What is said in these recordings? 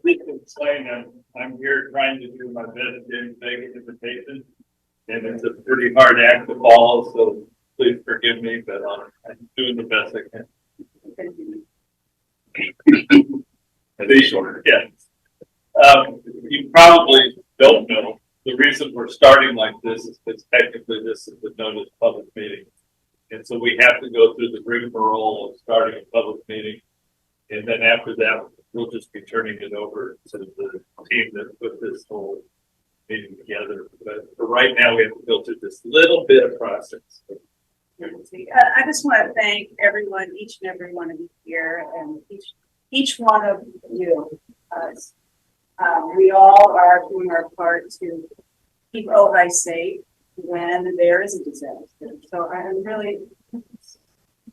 Explain, I'm here trying to do my best to make an invitation, and it's a pretty hard act to follow, so please forgive me, but I'm doing the best I can. Yes. You probably don't know, the reason we're starting like this is because technically this is the notice public meeting. And so we have to go through the rigmarole of starting a public meeting. And then after that, we'll just be turning it over to the team that put this whole meeting together. But for right now, we have to go through this little bit of process. I just want to thank everyone, each and every one of you here, and each one of you. We all are doing our part to keep Ojai safe when there is a disaster. So I'm really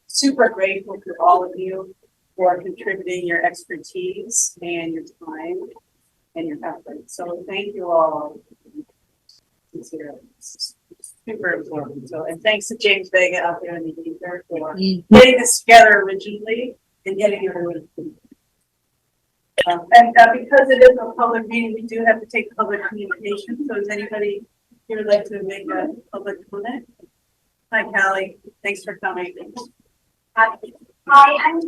super grateful to all of you for contributing your expertise and your time and your effort. So thank you all. It's super important. So, and thanks to James Vega out there in the ether for getting this together originally and getting everyone. And because it is a public meeting, we do have to take public communication. So does anybody here like to make a public comment? Hi, Callie. Thanks for coming. Hi, I'm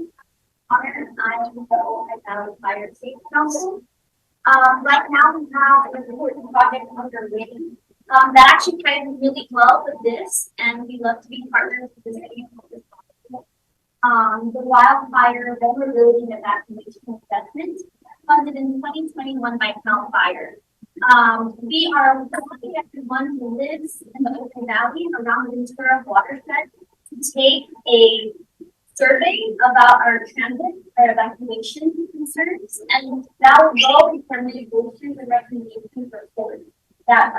Connor. I'm the Ojai Fire Safety Council. Right now we have an important project underway that actually ties really well with this, and we love to be partners with the city as possible. The wildfire vulnerability and evacuation assessment funded in 2021 by Cal Fire. We are looking at everyone who lives in the Ojai Valley and around the Ventura watershed to take a survey about our transit or evacuation concerns, and that will go for mitigations and recommendations report that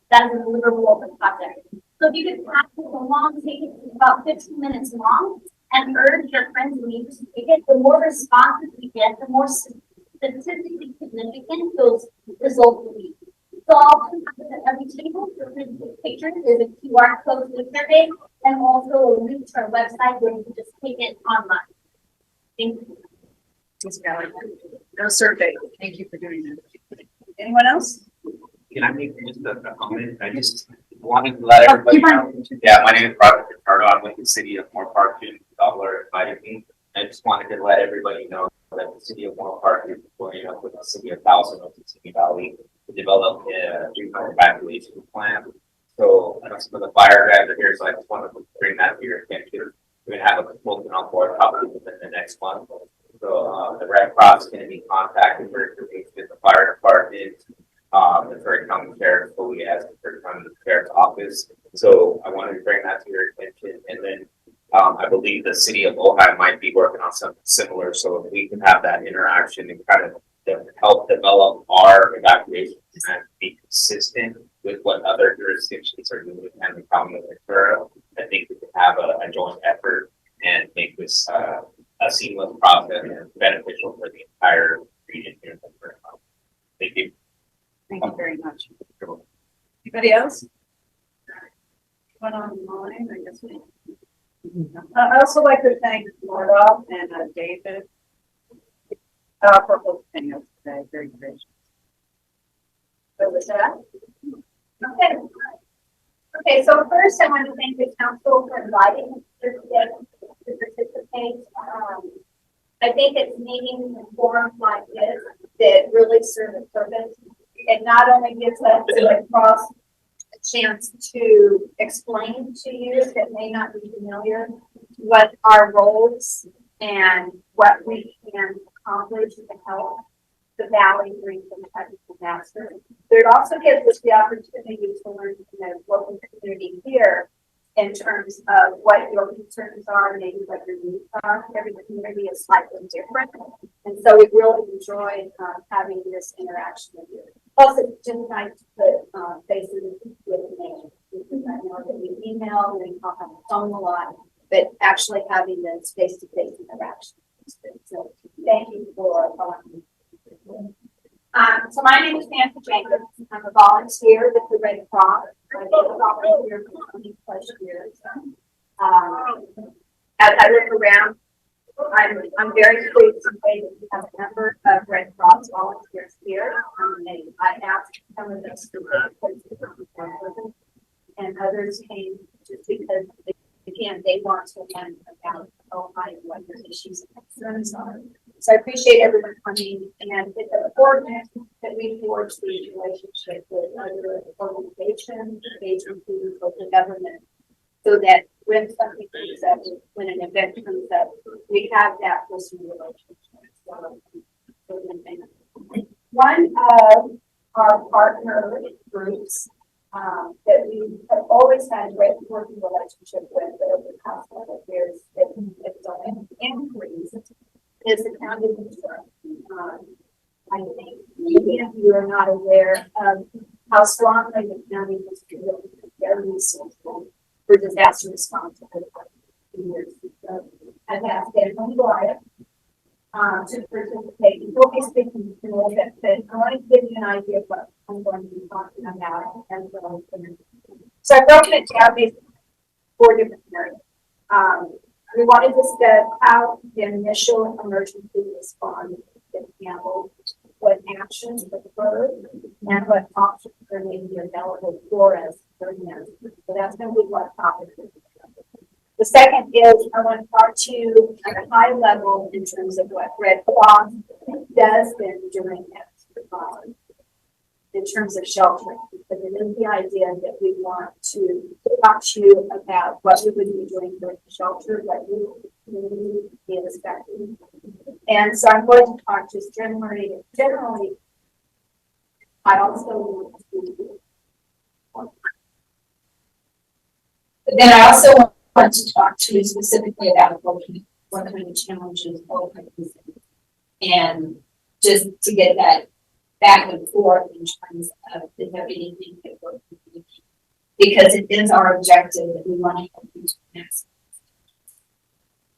that is a deliverable of the project. So if you could pass it along, take it about 15 minutes long, and urge your friends and neighbors to take it. The more responses we get, the more statistically significant those results will be. So I'll put at every table for pictures. There's a QR code to the survey and also a link to our website where you can just take it online. Thank you. Thanks, Callie. No survey. Thank you for doing that. Anyone else? Can I make just a comment? I just wanted to let everybody know. Yeah, my name is Robert Ricardo. I'm with the city of Moore Park. Dollar invited me. I just wanted to let everybody know that the city of Moore Park is going up with the city of Thousand of the City Valley to develop a regional evacuation plan. So I know some of the fire guys are here, so I just wanted to bring that to your attention. We're going to have a consultant on board probably within the next month. So the Red Cross is going to be contacted for information with the fire department, the Curry County Sheriff's fully as the Curry County Sheriff's Office. So I wanted to bring that to your attention. And then I believe the city of Ojai might be working on something similar. So if we can have that interaction and kind of help develop our evacuation plan to be consistent with what other jurisdictions are doing and the county of Ventura, I think we can have a joint effort and make this a seamless process and beneficial for the entire region here in Ventura. Thank you. Thank you very much. Anybody else? One online, I guess. I also like to thank Laura and David for hosting us today. Very gracious. So with that, Okay, so first I want to thank the council for inviting us here today to participate. I think it's meetings and forums like this that really serve a purpose. It not only gives us a chance to explain to you that may not be familiar what our roles and what we can accomplish to help the valley during some type of disaster. But it also gives us the opportunity to learn from the local community here in terms of what your concerns are, maybe what your needs are. Every community is slightly different. And so we really enjoyed having this interaction with you. Plus, it's just nice to put faces with names. Because I know that we email and we talk on the phone a lot, but actually having this face-to-face interaction. So thank you for so my name is Nancy Jenkins. I'm a volunteer with the Red Cross. I've been a volunteer for 20 plus years. As I look around, I'm very pleased to say that we have a number of Red Cross house volunteers here. I asked some of us to and others came just because, again, they want to learn about Ojai and what their issues and concerns are. So I appreciate everyone coming, and it's important that we forge these relationships with other organizations, agencies, local government, so that when something comes up, when an event comes up, we have that personal relationship. One of our partner groups that we have always had a great working relationship with, but over the past couple of years, it's on increase, is the county of insurance. I think many of you are not aware of how strongly the county has been very resourceful for disaster response over the past few years. So I've asked everyone to participate. We'll be speaking to a little bit, but I want to give you an idea of what I'm going to be talking about. So I've broken it down based on 4 different areas. We want to discuss how the initial emergency response is handled, what actions occur, and what options are maybe available for us during that. So that's going to be what topic is. The second is I want to talk to you at a high level in terms of what Red Cross does during that in terms of sheltering. Because it is the idea that we want to talk to you about what we would be doing during the shelter, what we would be expecting. And so I'm going to talk just generally, I also want to, but then I also want to talk to you specifically about what kind of challenges both companies and just to get that back and forth in terms of is there anything that we're doing, because it is our objective that we want to help you to next.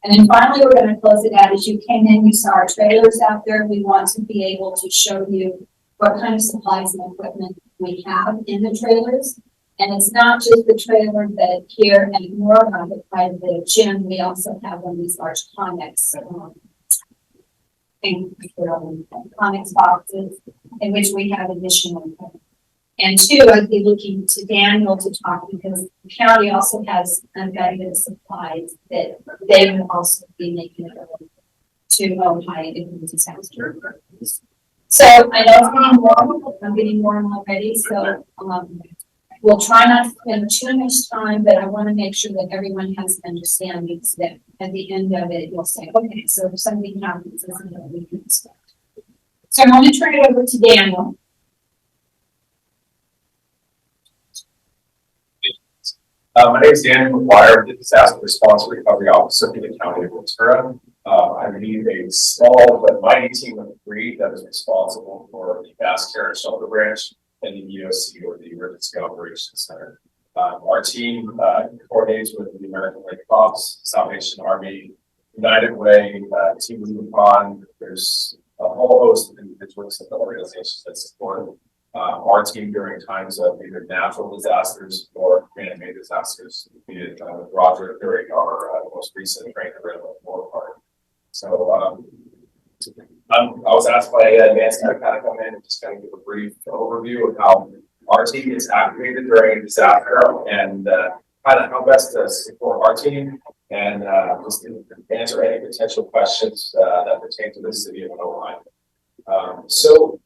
And then finally, we're going to close it out. As you came in, you saw our trailers out there. We want to be able to show you what kind of supplies and equipment we have in the trailers. And it's not just the trailer that here and more of it by the gym. We also have one of these large Conex Conex boxes in which we have additional equipment. And 2, I'd be looking to Daniel to talk because the county also has unvetted supplies that they will also be making available to Ojai in the disaster. So I know it's getting warm. I'm getting warm already. So we'll try not to spend too much time, but I want to make sure that everyone has an understanding so that at the end of it, you'll say, okay, so if something happens, this is what we can expect. So I'm going to turn it over to Daniel. My name is Daniel McGuire, the Disaster Response Recovery Officer for the County of Ventura. I lead a small but mighty team of 3 that is responsible for the Mass Care and Shelter Branch and the EOC, or the Emergency Operations Center. Our team coordinates with the American Red Cross, Salvation Army, United Way, Team Lupon. There's a whole host of individuals and organizations that support our team during times of either natural disasters or man-made disasters, be it Roger during our most recent trainer in the war part. So I was asked by Nancy to kind of come in and just kind of give a brief overview of how our team gets activated during a disaster and kind of how best to support our team and just answer any potential questions that pertain to the city of Ojai. So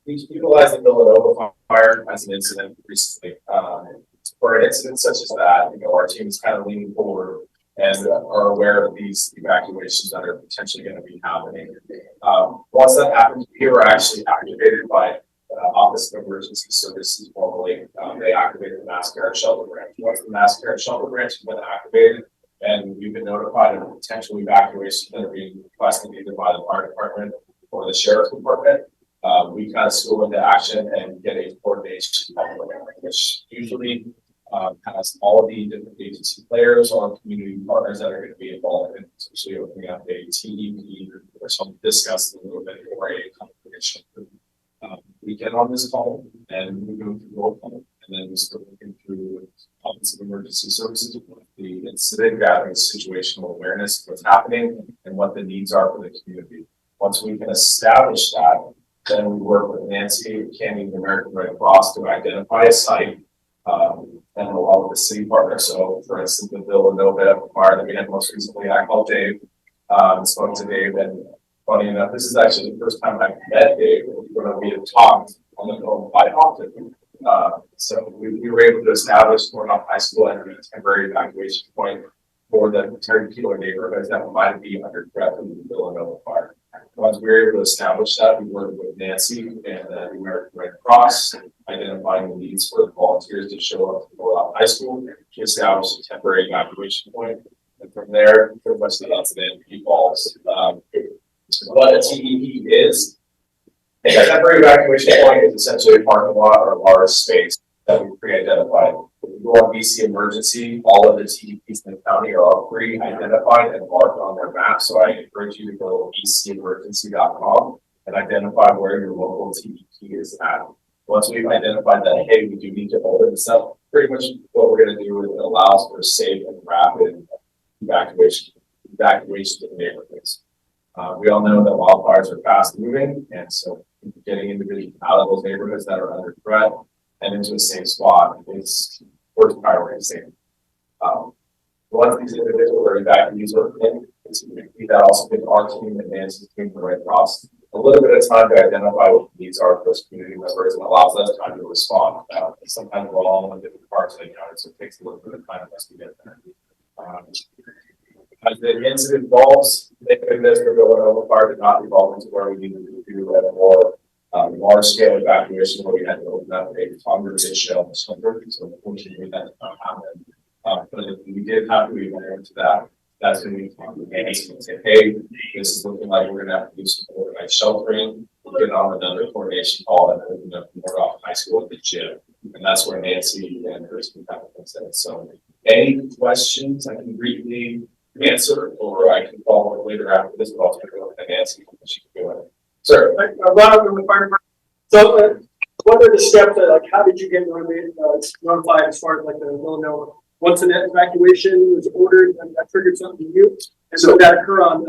we utilized the Villanova fire as an incident recently. For an incident such as that, our team is kind of leaning forward and are aware of these evacuations that are potentially going to be happening. Once that happens, we were actually activated by Office of Emergency Services formally. They activated the Mass Care and Shelter Branch. Once the Mass Care and Shelter Branch has been activated, and we've been notified of potential evacuations that are being requested either by the fire department or the sheriff's department, we kind of school into action and get a coordination, which usually has all of the different agency players or community partners that are going to be involved in essentially opening up a TEP, which I'll discuss in a little bit, or a conversation. We get on this call and we go through roll call, and then we start looking through Office of Emergency Services, the incident gathering, situational awareness of what's happening and what the needs are for the community. Once we can establish that, Then we work with Nancy, Candy, and the American Red Cross to identify a site, and along with the city partner. So for instance, the Villanova fire that we had most recently, I called Dave, spoke to Dave, and funny enough, this is actually the first time I've met Dave, when we had talked on the phone quite often. So we were able to establish North High School and a temporary evacuation point for the Terry Keeler neighborhoods that might be under threat from the Villanova fire. Once we were able to establish that, we worked with Nancy and the American Red Cross, identifying the needs for the volunteers to show up to North High School to establish a temporary evacuation point. And from there, pretty much the incident evolves. What a TEP is, a temporary evacuation point is essentially a parking lot or a large space that we pre-identified. If you go on BC Emergency, all of the TEPs in the county are all pre-identified and marked on their map. So I encourage you to go to bcemergency.com and identify where your local TEP is at. Once we've identified that, hey, we do need to open this up, pretty much what we're going to do is it allows for safe and rapid evacuation to the neighborhoods. We all know that wildfires are fast moving, and so getting individuals out of those neighborhoods that are under threat and into a safe spot is first priority safety. Once these individuals are evacuees or in, that also gives our team and Nancy's team the Red Cross a little bit of time to identify what the needs are for those community members and allows us time to respond. Sometimes we're all in different parts of the county, so it takes a little bit of time for us to get there. As the incident evolves, thank goodness the Villanova fire did not evolve into where we needed to do a more large scale evacuation where we had to open up a congregation shell shelter. So unfortunately that did not happen. But if we did have to evolve into that, that's when we talk to Nancy and say, hey, this is looking like we're gonna have to do some organized sheltering. We'll get on another coordination call and open up North High School at the gym. And that's where Nancy and her team have been. So any questions I can briefly answer, or I can follow up later after this, but I'll take a look at Nancy. She can go ahead. Sir. Ron from the fire department. So, what are the steps that, like, how did you get notified as far as like the Villanova? Once an evacuation was ordered, and that triggered something to you? And so, would that occur on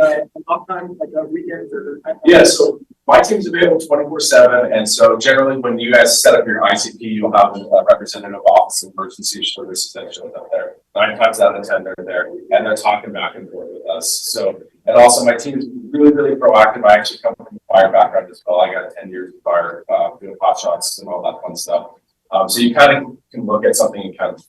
off time, like weekends or? Yeah, so my team's available 24/7, and so generally when you guys set up your ICP, you'll have a representative office of emergency services that shows up there. 9 times out of 10, they're there, and they're talking back and forth with us. So, and also my team is really, really proactive. I actually come from a fire background as well. I got 10 years of fire, doing hot shots and all that fun stuff. So you kind of can look at something and kind of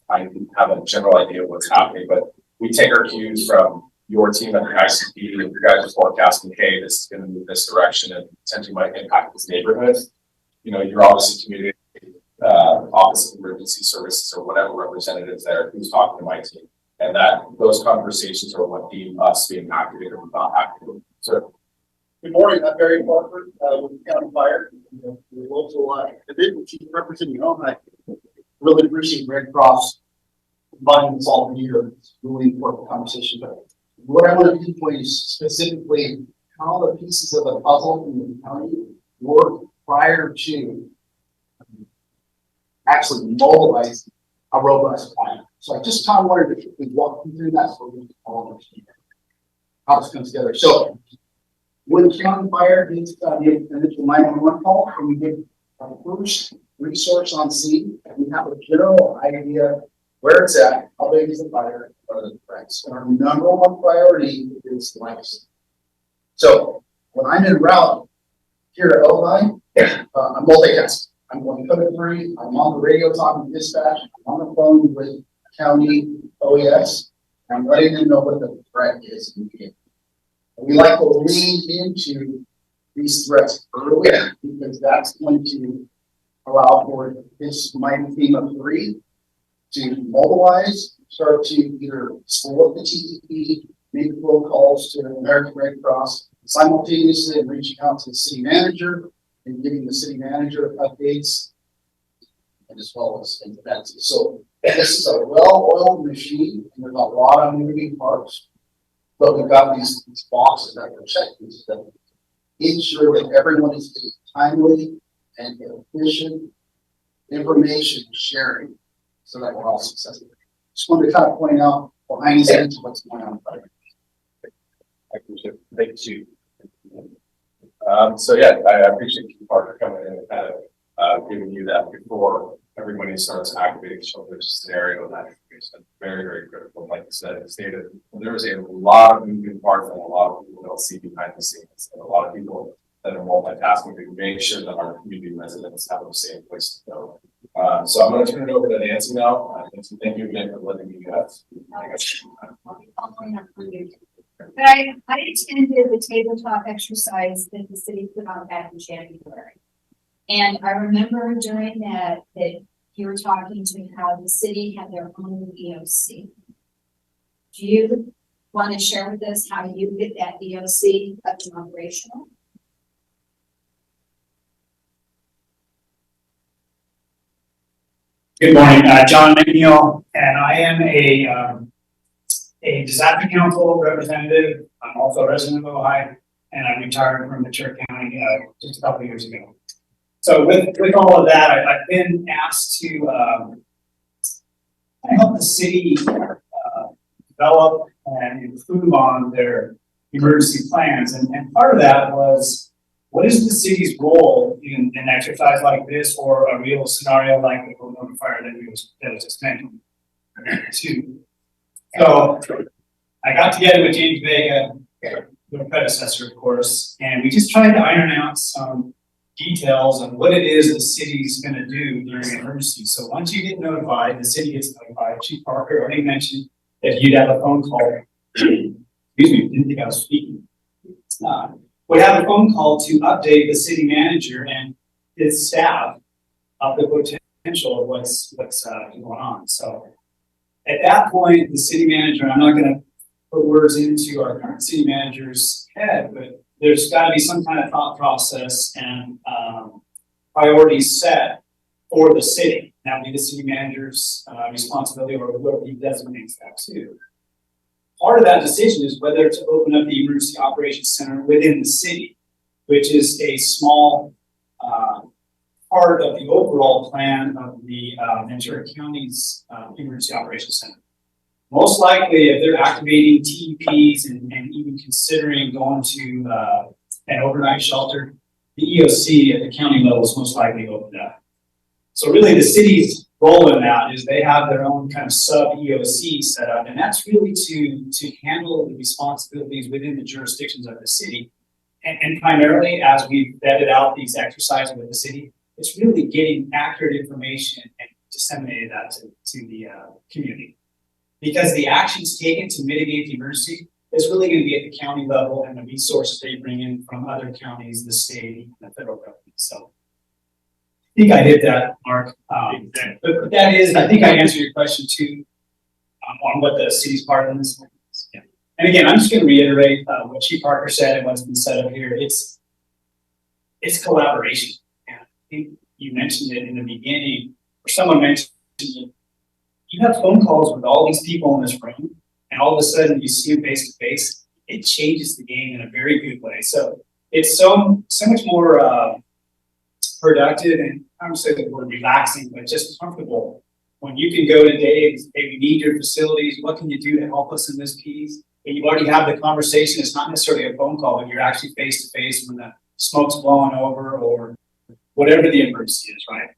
have a general idea of what's happening, but we take our cues from your team at the ICP. If you guys are forecasting, hey, this is going to move this direction and potentially might impact this neighborhood, you know, you're obviously communicating Office of Emergency Services or whatever representatives there who's talking to my team, and that those conversations are what deem us being activated or not activated. So, Good morning, I'm Barry Parker with the County Fire. The local division chief representing Ojai. Really appreciate Red Cross inviting us all here. It's a really important conversation. But what I want to do for you specifically, how the pieces of the puzzle in the county work prior to actually mobilizing a robust plan. So I just kind of wanted to quickly walk you through that so we can all understand how this comes together. So when county fire needs the initial 911 call, and we get our first resource on scene, and we have a general idea where it's at, how big is the fire, what are the threats. And our number one priority is life. So when I'm en route here at Ojai, I'm multitasking. I'm going code 3, I'm on the radio talking to dispatch, I'm on the phone with county OES, and I'm letting them know what the threat is immediately. We like to lean into these threats early because that's going to allow for this mighty team of 3 to mobilize, start to either support the TEP, make phone calls to the American Red Cross, simultaneously reaching out to the city manager and giving the city manager updates, and as well as events. So this is a well-oiled machine, and there's a lot of moving parts. But we've got these boxes that are checked that ensure that everyone is getting timely and efficient information sharing so that we're all successful. Just wanted to kind of point out behind the scenes what's going on. I appreciate it. Thank you. So yeah, I appreciate you, Parker, coming in and kind of giving you that before everybody starts activating shelters scenario. That is very, very critical. Like you said, it stated, there is a lot of moving parts and a lot of people don't see behind the scenes, and a lot of people that are multitasking to make sure that our community residents have the same place to go. So I'm going to turn it over to Nancy now. Nancy, thank you again for letting me But I attended the tabletop exercise that the city put on back in January. And I remember during that you were talking to how the city had their own EOC. Do you want to share with us how you get that EOC up to operational? Good morning, John McNeil, and I am a disaster council representative. I'm also a resident of Ojai, and I retired from Ventura County just a couple of years ago. So with all of that, I've been asked to help the city develop and improve on their emergency plans, and part of that was, what is the city's role in an exercise like this, or a real scenario like the Corona fire that was just mentioned? So I got together with James Vega, the predecessor, of course, and we just tried to iron out some details of what it is the city's going to do during an emergency. So once you get notified, the city gets notified. Chief Parker already mentioned that you'd have a phone call. Excuse me, didn't think I was speaking. Would have a phone call to update the city manager and his staff of the potential of what's going on. So at that point, the city manager, I'm not going to put words into our current city manager's head, but there's got to be some kind of thought process and priorities set for the city. That would be the city manager's responsibility, or whoever he designates that to. Part of that decision is whether to open up the Emergency Operations Center within the city, which is a small part of the overall plan of the Ventura County's Emergency Operations Center. Most likely, if they're activating TEPs and even considering going to an overnight shelter, the EOC at the county level is most likely opened up. So really the city's role in that is they have their own kind of sub EOC set up, and that's really to handle the responsibilities within the jurisdictions of the city. And primarily, as we've vetted out these exercises with the city, it's really getting accurate information and disseminating that to the community. Because the actions taken to mitigate the emergency is really going to be at the county level, and the resources they bring in from other counties, the state, and the federal government. So I think I hit that, Mark. But that is, I think I answered your question too, on what the city's part in this is. Yeah. And again, I'm just going to reiterate what Chief Parker said and what's been said up here. It's collaboration. And I think you mentioned it in the beginning, or someone mentioned it. You have phone calls with all these people in this room, and all of a sudden you see them face to face. It changes the game in a very good way. So it's so much more productive, and I don't say the word relaxing, but just comfortable. When you can go to Dave and say, hey, we need your facilities. What can you do to help us in this piece? And you already have the conversation. It's not necessarily a phone call, but you're actually face to face when the smoke's blowing over or whatever the emergency is, right?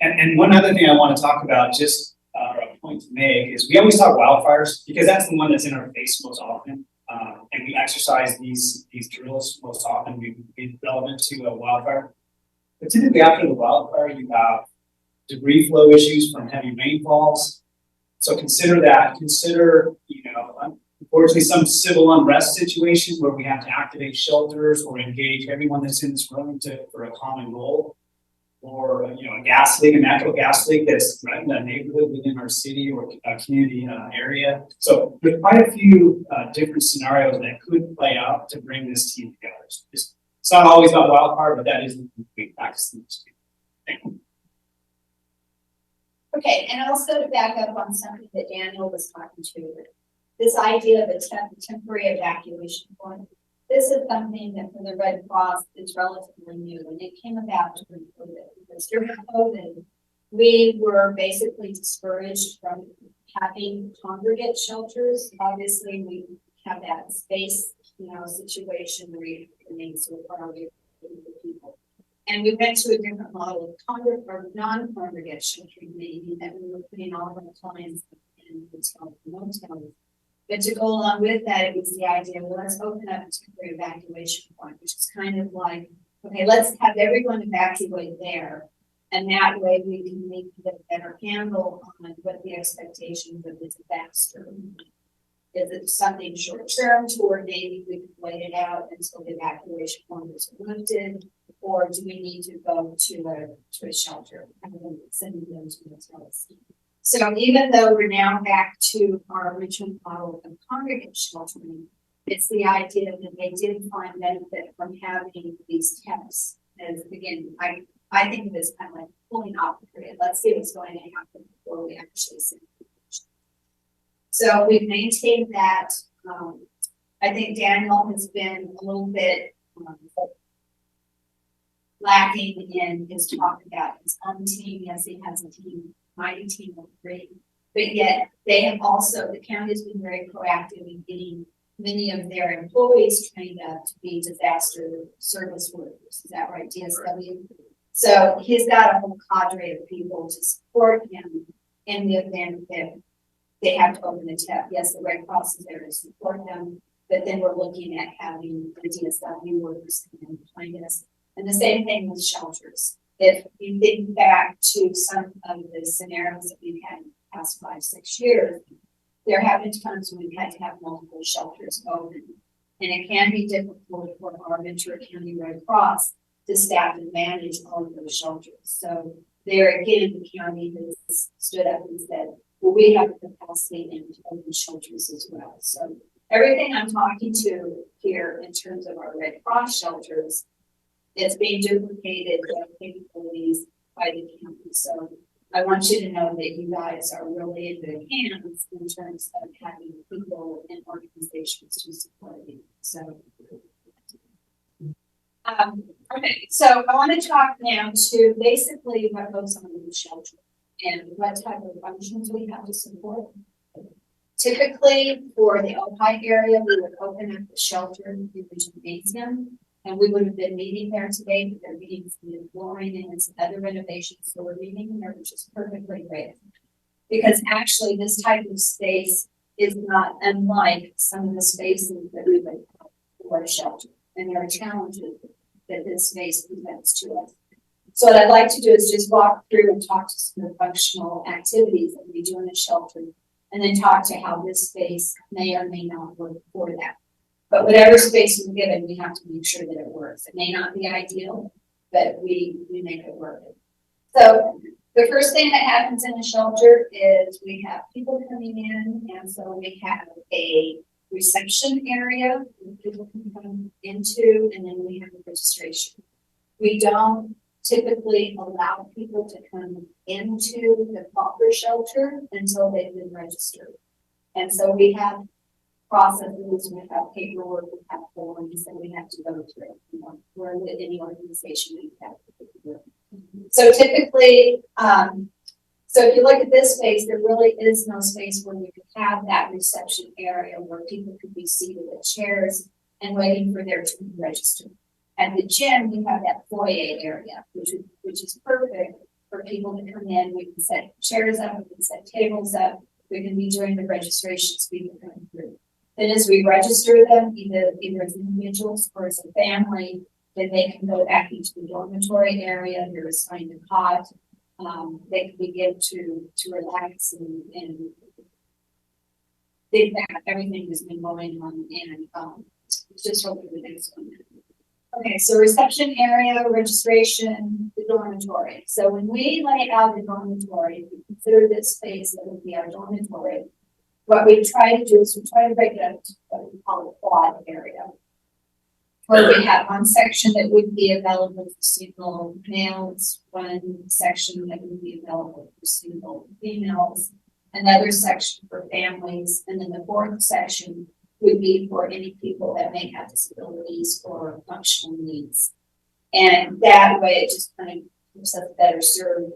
And one other thing I want to talk about, just or a point to make, is we always talk wildfires because that's the one that's in our face most often. And we exercise these drills most often. We be relevant to a wildfire. But typically after the wildfire, you have debris flow issues from heavy rainfalls. So consider that. Consider, unfortunately, some civil unrest situation where we have to activate shelters or engage everyone that's in this room for a common goal. Or, a gas leak, a natural gas leak that's threatened a neighborhood within our city or a community area. So there's quite a few different scenarios that could play out to bring this team together. It's not always about wildfire, but that is the complete practice. Thank you. Okay, and also to back up on something that Daniel was talking to, this idea of a temporary evacuation point. This is something that for the Red Cross is relatively new, and it came about during COVID. Because during COVID, we were basically discouraged from having congregate shelters. Obviously, we have that space situation where you remain so far away from the people. And we went to a different model of or non-congregate sheltering, meaning that we were putting all of our clients in hotels and motels. But to go along with that, it was the idea, well, let's open up a temporary evacuation point, which is kind of like, okay, let's have everyone evacuate there. And that way we can make a better handle on what the expectations of the disaster. Is it something short term, or maybe we can wait it out until the evacuation point is lifted? Or do we need to go to a shelter and then send them to hotels? So even though we're now back to our original model of congregate sheltering, it's the idea that they did find benefit from having these tests. As again, I think of this kind of like pulling off the grid. Let's see what's going to happen before we actually send people. So we've maintained that. I think Daniel has been a little bit lacking in his talk about his own team. Yes, he has a team, mighty team of 3, but yet they have also, the county has been very proactive in getting many of their employees trained up to be disaster service workers. Is that right, DSW? So he's got a whole cadre of people to support him in the event that they have to open a tap. Yes, the Red Cross is there to support them, but then we're looking at having the DSW workers come in behind us. And the same thing with shelters. If you think back to some of the scenarios that we've had in the past 5-6 years, there have been times when we've had to have multiple shelters open. And it can be difficult for our Ventura County Red Cross to staff and manage all of those shelters. So there again, the county has stood up and said, well, we have the capacity and to open shelters as well. So everything I'm talking to here in terms of our Red Cross shelters, it's being duplicated by capabilities by the county. So I want you to know that you guys are really in good hands in terms of having people and organizations to support you. So, okay, so I want to talk now to basically what goes on in the shelter and what type of functions we have to support. Typically, for the Ojai area, we would open up the shelter in the gymnasium. And we would have been meeting there today, but they're meeting some new flooring and some other renovations. So we're meeting there, which is perfectly great. Because actually this type of space is not unlike some of the spaces that we would have for a shelter. And there are challenges that this space presents to us. So what I'd like to do is just walk through and talk to some of the functional activities that we do in a shelter, and then talk to how this space may or may not work for that. But whatever space we're given, we have to make sure that it works. It may not be ideal, but we make it work. So the first thing that happens in a shelter is we have people coming in, and so we have a reception area that people can come into, and then we have a registration. We don't typically allow people to come into the proper shelter until they've been registered. And so we have processes, we have paperwork, we have forms that we have to go through. You know, we're with any organization we have to go through. So typically, so if you look at this space, there really is no space where you could have that reception area where people could be seated at chairs and waiting for their to be registered. At the gym, you have that foyer area, which is perfect for people to come in. We can set chairs up, we can set tables up, we can be doing the registrations people coming through. Then as we register them, either as individuals or as a family, then they can go back into the dormitory area. They're assigned a cot. They can begin to relax and think that everything has been going on, and just hope for the next one. Okay, so reception area, registration, the dormitory. So when we lay out the dormitory, we consider this space that would be our dormitory. What we try to do is we try to break it up into what we call a quad area, where we have one section that would be available for single males, one section that would be available for single females, another section for families, and then the fourth section would be for any people that may have disabilities or functional needs. And that way it just kind of helps us better serve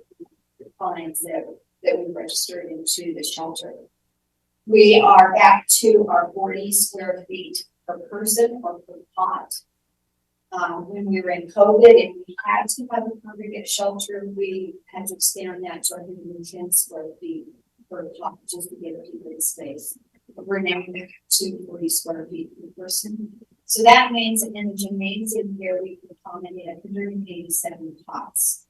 the clients that we registered into the shelter. We are back to our 40 square feet per person or per pot. When we were in COVID, if we had to have a congregate shelter, we had to expand that to 110 square feet per pot just to give people the space. But we're now back to 40 square feet per person. So that means that in the gymnasium here, we can accommodate 187 pots.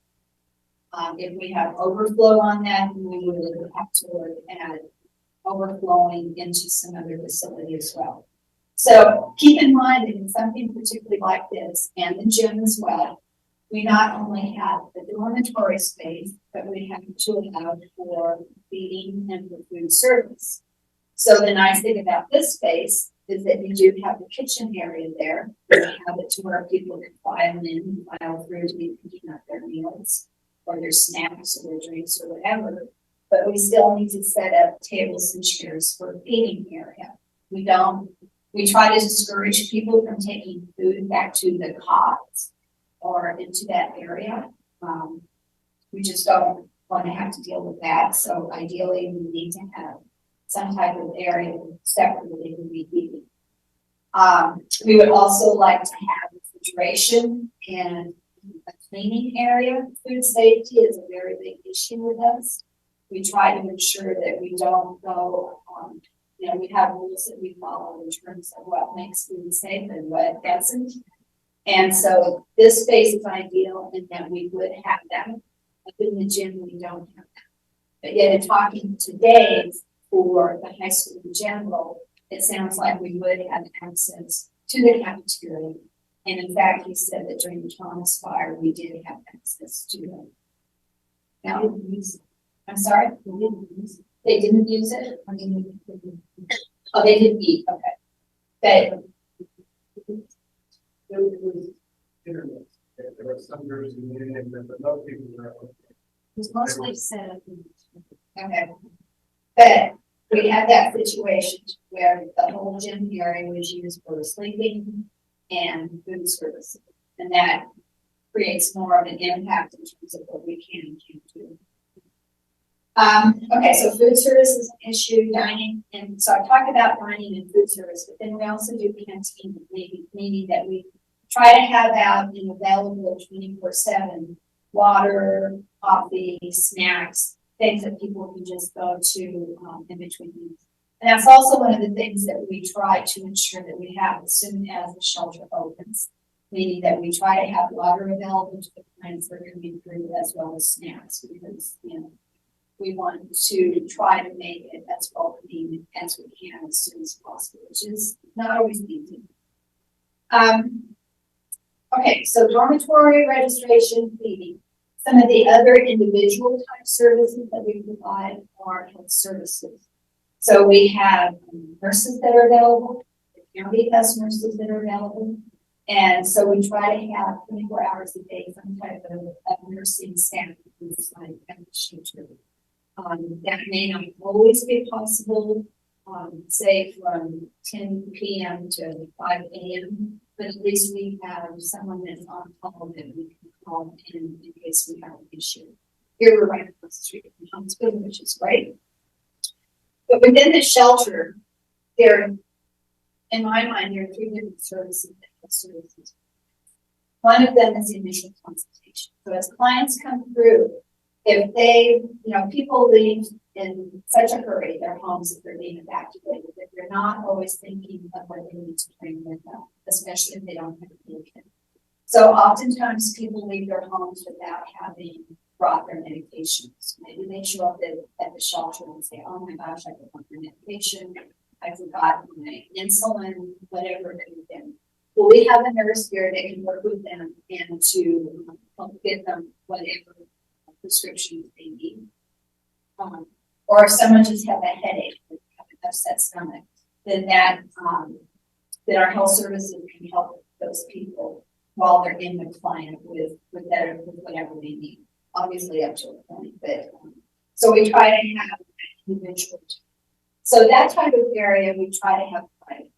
If we have overflow on that, we would have to look at overflowing into some other facility as well. So keep in mind that in something particularly like this, and the gym as well, we not only have the dormitory space, but we have to allow for feeding and for food service. So the nice thing about this space is that you do have the kitchen area there. You have it to where people can file in, file through to be picking up their meals or their snacks or their drinks or whatever. But we still need to set up tables and chairs for a feeding area. We try to discourage people from taking food back to the cots or into that area. We just don't want to have to deal with that. So ideally, we need to have some type of area separate where they can be eating. We would also like to have refrigeration and a cleaning area. Food safety is a very big issue with us. We try to ensure that we don't go on, we have rules that we follow in terms of what makes food safe and what doesn't. And so this space is ideal in that we would have that. But in the gym, we don't have that. But yet in talking today for the high school in general, it sounds like we would have access to the cafeteria. And in fact, he said that during the Thomas fire, we did have access to it. Now, I'm sorry? They didn't use it? Oh, they didn't eat, okay. But There were some groups in the union, but most people were. it's mostly set up. Okay. But we had that situation where the whole gym area was used for sleeping and food service. And that creates more of an impact in terms of what we can and can't do. Okay, so food service is an issue, dining, and so I talk about dining and food service, but then we also do canteen, meaning that we try to have out and available 24/7 water, coffee, snacks, things that people can just go to in between meals. And that's also one of the things that we try to ensure that we have as soon as the shelter opens, meaning that we try to have water available to the clients that are coming through as well as snacks, because we want to try to make it as welcoming as we can as soon as possible, which is not always easy. Okay, so dormitory registration, feeding. Some of the other individual type services that we provide are health services. So we have nurses that are available, the county has nurses that are available. And so we try to have 24 hours a day, some type of nursing staff who's like at the shelter. That may not always be possible, say from 10 p.m. to 5 a.m., but at least we have someone that's on call that we can call in case we have an issue. Here we're right across the street from the hospital, which is great. But within the shelter, in my mind, there are three different services. One of them is the initial consultation. So as clients come through, if they, people leave in such a hurry, their homes, if they're being evacuated, that they're not always thinking of what they need to bring with them, especially if they don't have a kid. So oftentimes people leave their homes without having brought their medications. Maybe they show up at the shelter and say, oh my gosh, I forgot my medication, I forgot my insulin, whatever it may be. Well, we have a nurse here that can work with them and to help get them whatever prescriptions they need. Or if someone just has a headache, have an upset stomach, then that our health services can help those people while they're in the client with whatever they need. Obviously up to a point, but so we try to have individual. So that type of area we try to have private.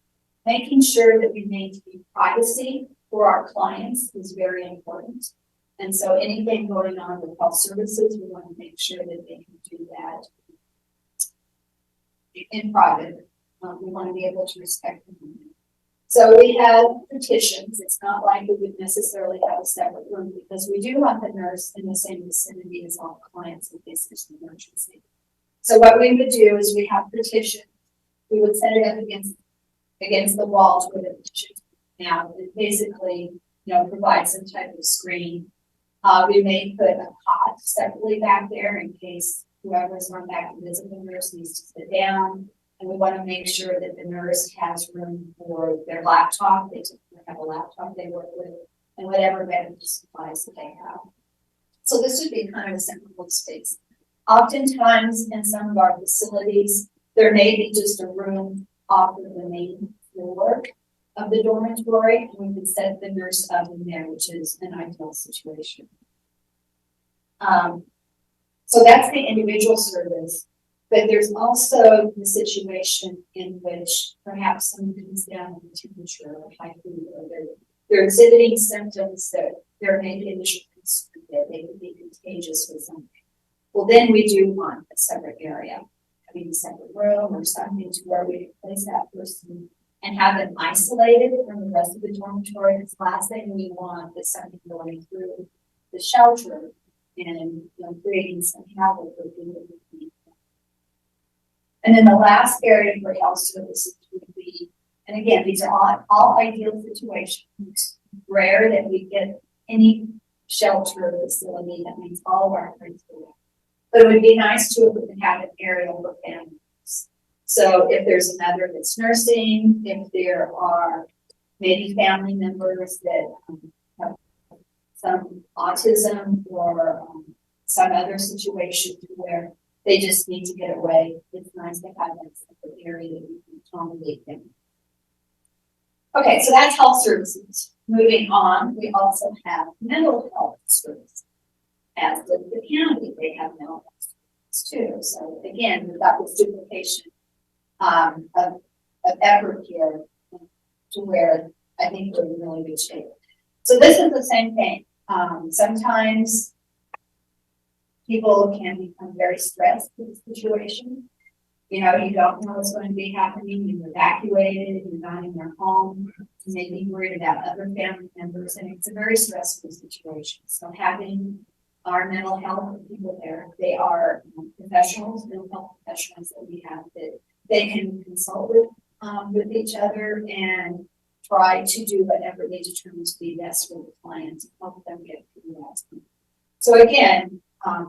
Making sure that we maintain privacy for our clients is very important. And so anything going on with health services, we want to make sure that they can do that in private. We want to be able to respect them. So we have petitions. It's not like we would necessarily have a separate room because we do want the nurse in the same vicinity as all clients in case there's an emergency. So what we would do is we have petition. We would set it up against the walls where the petition now it basically, provide some type of screen. We may put a cot separately back there in case whoever's on back to visit the nurse needs to sit down. And we want to make sure that the nurse has room for their laptop. They typically have a laptop they work with and whatever medical supplies that they have. So this would be kind of a central space. Oftentimes in some of our facilities, there may be just a room off of the main floor of the dormitory, and we could set the nurse up in there, which is an ideal situation. So that's the individual service, but there's also the situation in which perhaps someone comes down with a temperature or high fever, or they're exhibiting symptoms that there may be initial concern that they could be contagious with something. Well, then we do want a separate area, having a separate room or something to where we can place that person and have them isolated from the rest of the dormitory. Because the last thing we want is something going through the shelter and creating some havoc with the. And then the last area for health services would be, and again, these are all ideal situations. Rare that we get any shelter facility that means all of our friends are there. But it would be nice too if we could have an area for families. So if there's a mother that's nursing, if there are maybe family members that have some autism or some other situation where they just need to get away, it's nice to have that separate area that we can accommodate them. Okay, so that's health services. Moving on, we also have mental health services. As does the county, they have mental health services too. So again, we've got this duplication of effort here to where I think we're in really good shape. So this is the same thing. Sometimes people can become very stressed with the situation. You don't know what's going to be happening. You're evacuated, you're not in your home, you may be worried about other family members, and it's a very stressful situation. So having our mental health people there, they are professionals, mental health professionals that we have that they can consult with each other and try to do whatever they determine to be best for the client to help them get through that. So again,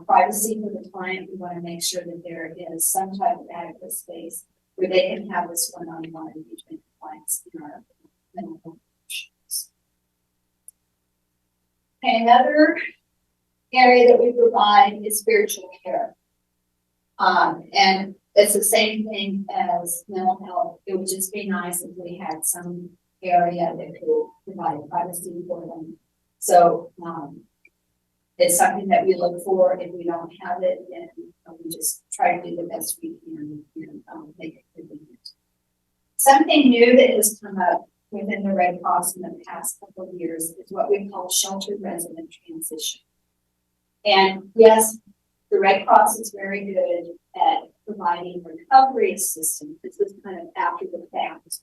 privacy for the client, we want to make sure that there is some type of adequate space where they can have this one-on-one between the clients in our mental health professionals. Okay, another area that we provide is spiritual care. And it's the same thing as mental health. It would just be nice if we had some area that could provide privacy for them. So it's something that we look for. If we don't have it, then we just try to do the best we can and make it convenient. Something new that has come up within the Red Cross in the past couple of years is what we call sheltered resident transition. And yes, the Red Cross is very good at providing recovery assistance. This is kind of after the fact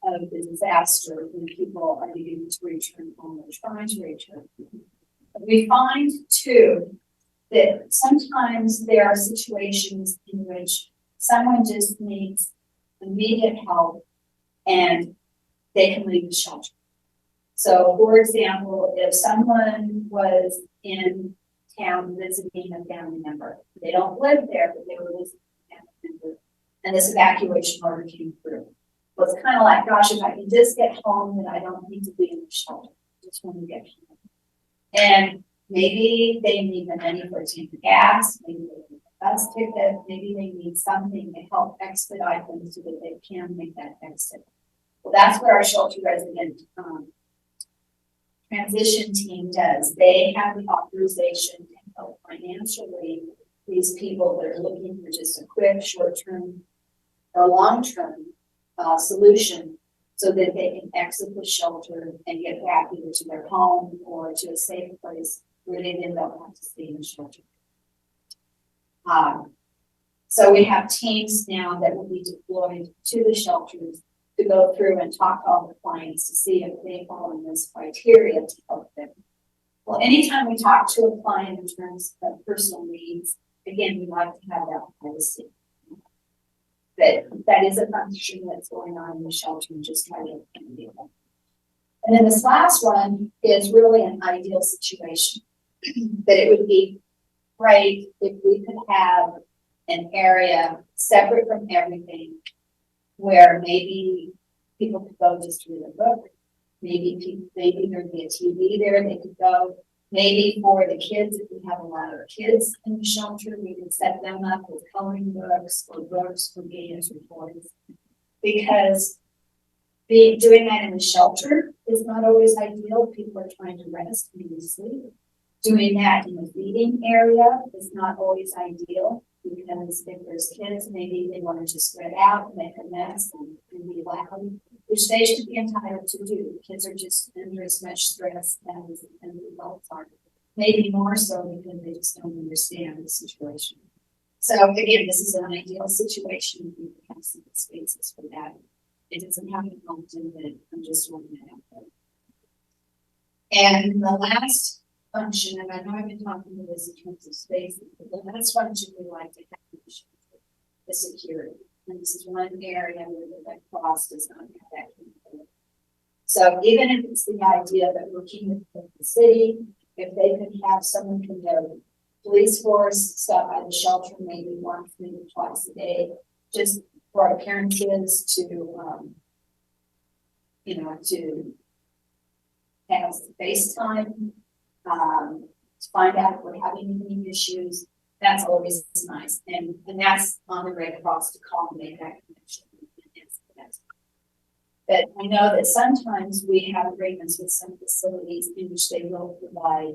of the disaster when people are beginning to return home or trying to return. We find too that sometimes there are situations in which someone just needs immediate help and they can leave the shelter. So for example, if someone was in town visiting a family member, they don't live there, but they were visiting a family member, and this evacuation order came through. Well, it's kind of like, gosh, if I can just get home, then I don't need to be in the shelter. I just want to get home. And maybe they need the money for a tank of gas, maybe they need a bus ticket, maybe they need something to help expedite them so that they can make that exit. Well, that's what our shelter resident transition team does. They have the authorization to help financially these people that are looking for just a quick, short-term or long-term solution so that they can exit the shelter and get back either to their home or to a safe place where they then don't have to stay in the shelter. So we have teams now that will be deployed to the shelters to go through and talk to all the clients to see if they fall in this criteria to help them. Well, anytime we talk to a client in terms of personal needs, again, we like to have that privacy. But that is a function that's going on in the shelter and just trying to deal with. And then this last one is really an ideal situation. That it would be great if we could have an area separate from everything where maybe people could go just read a book. Maybe there'd be a TV there they could go. Maybe for the kids, if we have a lot of kids in the shelter, we can set them up with coloring books or books for games or toys. Because doing that in the shelter is not always ideal. People are trying to rest and sleep. Doing that in the feeding area is not always ideal because if there's kids, maybe they want to just spread out, make a mess, and be loud, which they should be entitled to do. Kids are just under as much stress as the adults are. Maybe more so because they just don't understand the situation. So again, this is an ideal situation. We have some spaces for that. It doesn't happen often, but I'm just throwing that out there. And the last function, and I know I've been talking to this in terms of space, but the last function we like to have is security. And this is one area where the Red Cross does not have that capability. So even if it's the idea that working with the city, if they could have someone from their police force stop by the shelter maybe once, maybe twice a day, just for appearances to, to have FaceTime, to find out if we're having any issues. That's always nice. And that's on the Red Cross to call and make that connection. But I know that sometimes we have agreements with some facilities in which they will provide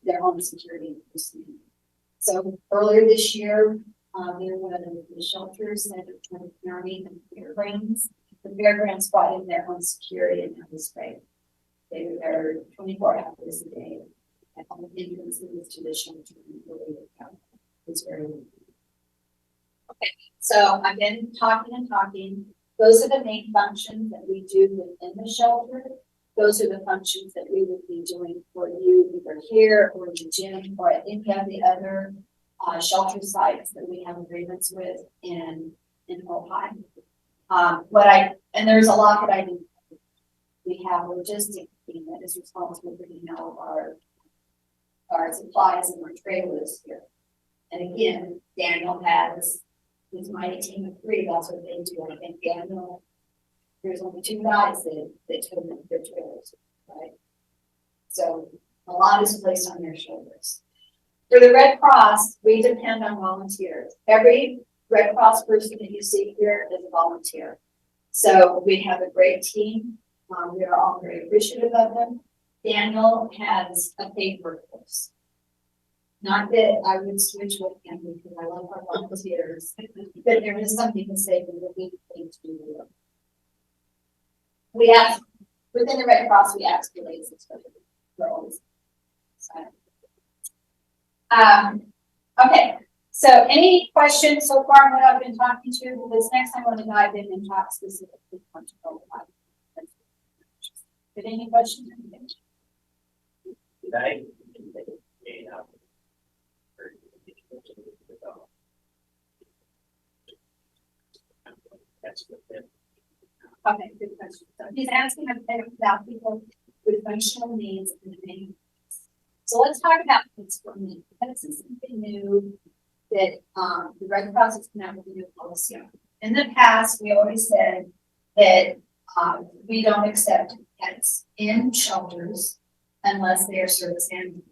their own security personnel. So earlier this year, there were the shelters that are in the County and the fairgrounds. The fairgrounds brought in their own security, and that was great. They were there 24 hours a day at all the entrances to the shelter. It's very good. Okay, so I've been talking and talking. Those are the main functions that we do within the shelter. Those are the functions that we would be doing for you either here or in the gym or at any of the other shelter sites that we have agreements with in Ojai. And there's a lot that I do. We have a logistics team that is responsible for bringing all of our supplies and our trailers here. And again, Daniel has his mighty team of 3. That's what they do. I think Daniel, there's only 2 guys that tow their trailers, right? So a lot is placed on their shoulders. For the Red Cross, we depend on volunteers. Every Red Cross person that you see here is a volunteer. So we have a great team. We are all very appreciative of them. Daniel has a paid workforce. Not that I would switch with him because I love our volunteers, but there is something to say that we need to do. We ask, within the Red Cross, we ask for raises for girls. Okay, so any questions so far on what I've been talking to? Because next time I want to dive in and talk specifically about it. Did any questions? Okay, good question. So he's asking about people with functional needs and needs. So let's talk about this for a minute. This is something new that the Red Cross has come out with a new policy on. In the past, we always said that we don't accept pets in shelters unless they are service animals.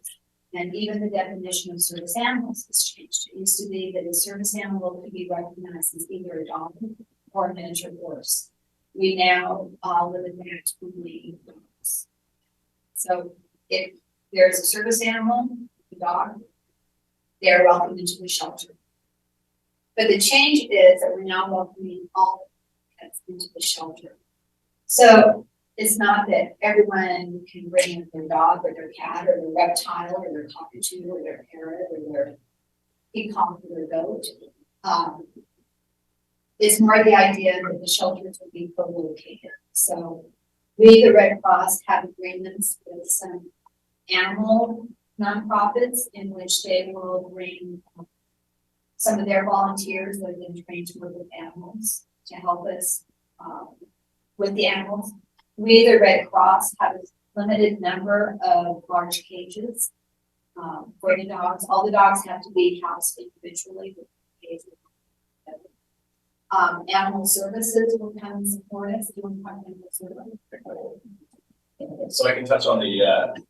And even the definition of service animals has changed. It used to be that a service animal could be recognized as either a dog or a miniature horse. We now limit that to only dogs. So if there's a service animal, a dog, they're welcome into the shelter. But the change is that we're now welcoming all pets into the shelter. So it's not that everyone can bring in their dog or their cat or their reptile or their cockatoo or their parrot or their peacock or their goat. it's more the idea that the shelters will be co-located. So we, the Red Cross, have agreements with some animal nonprofits in which they will bring some of their volunteers that have been trained to work with animals to help us with the animals. We, the Red Cross, have a limited number of large cages for the dogs. All the dogs have to be housed individually with cages. Animal services will come and support us. Do you want to talk about animal services? So I can touch on the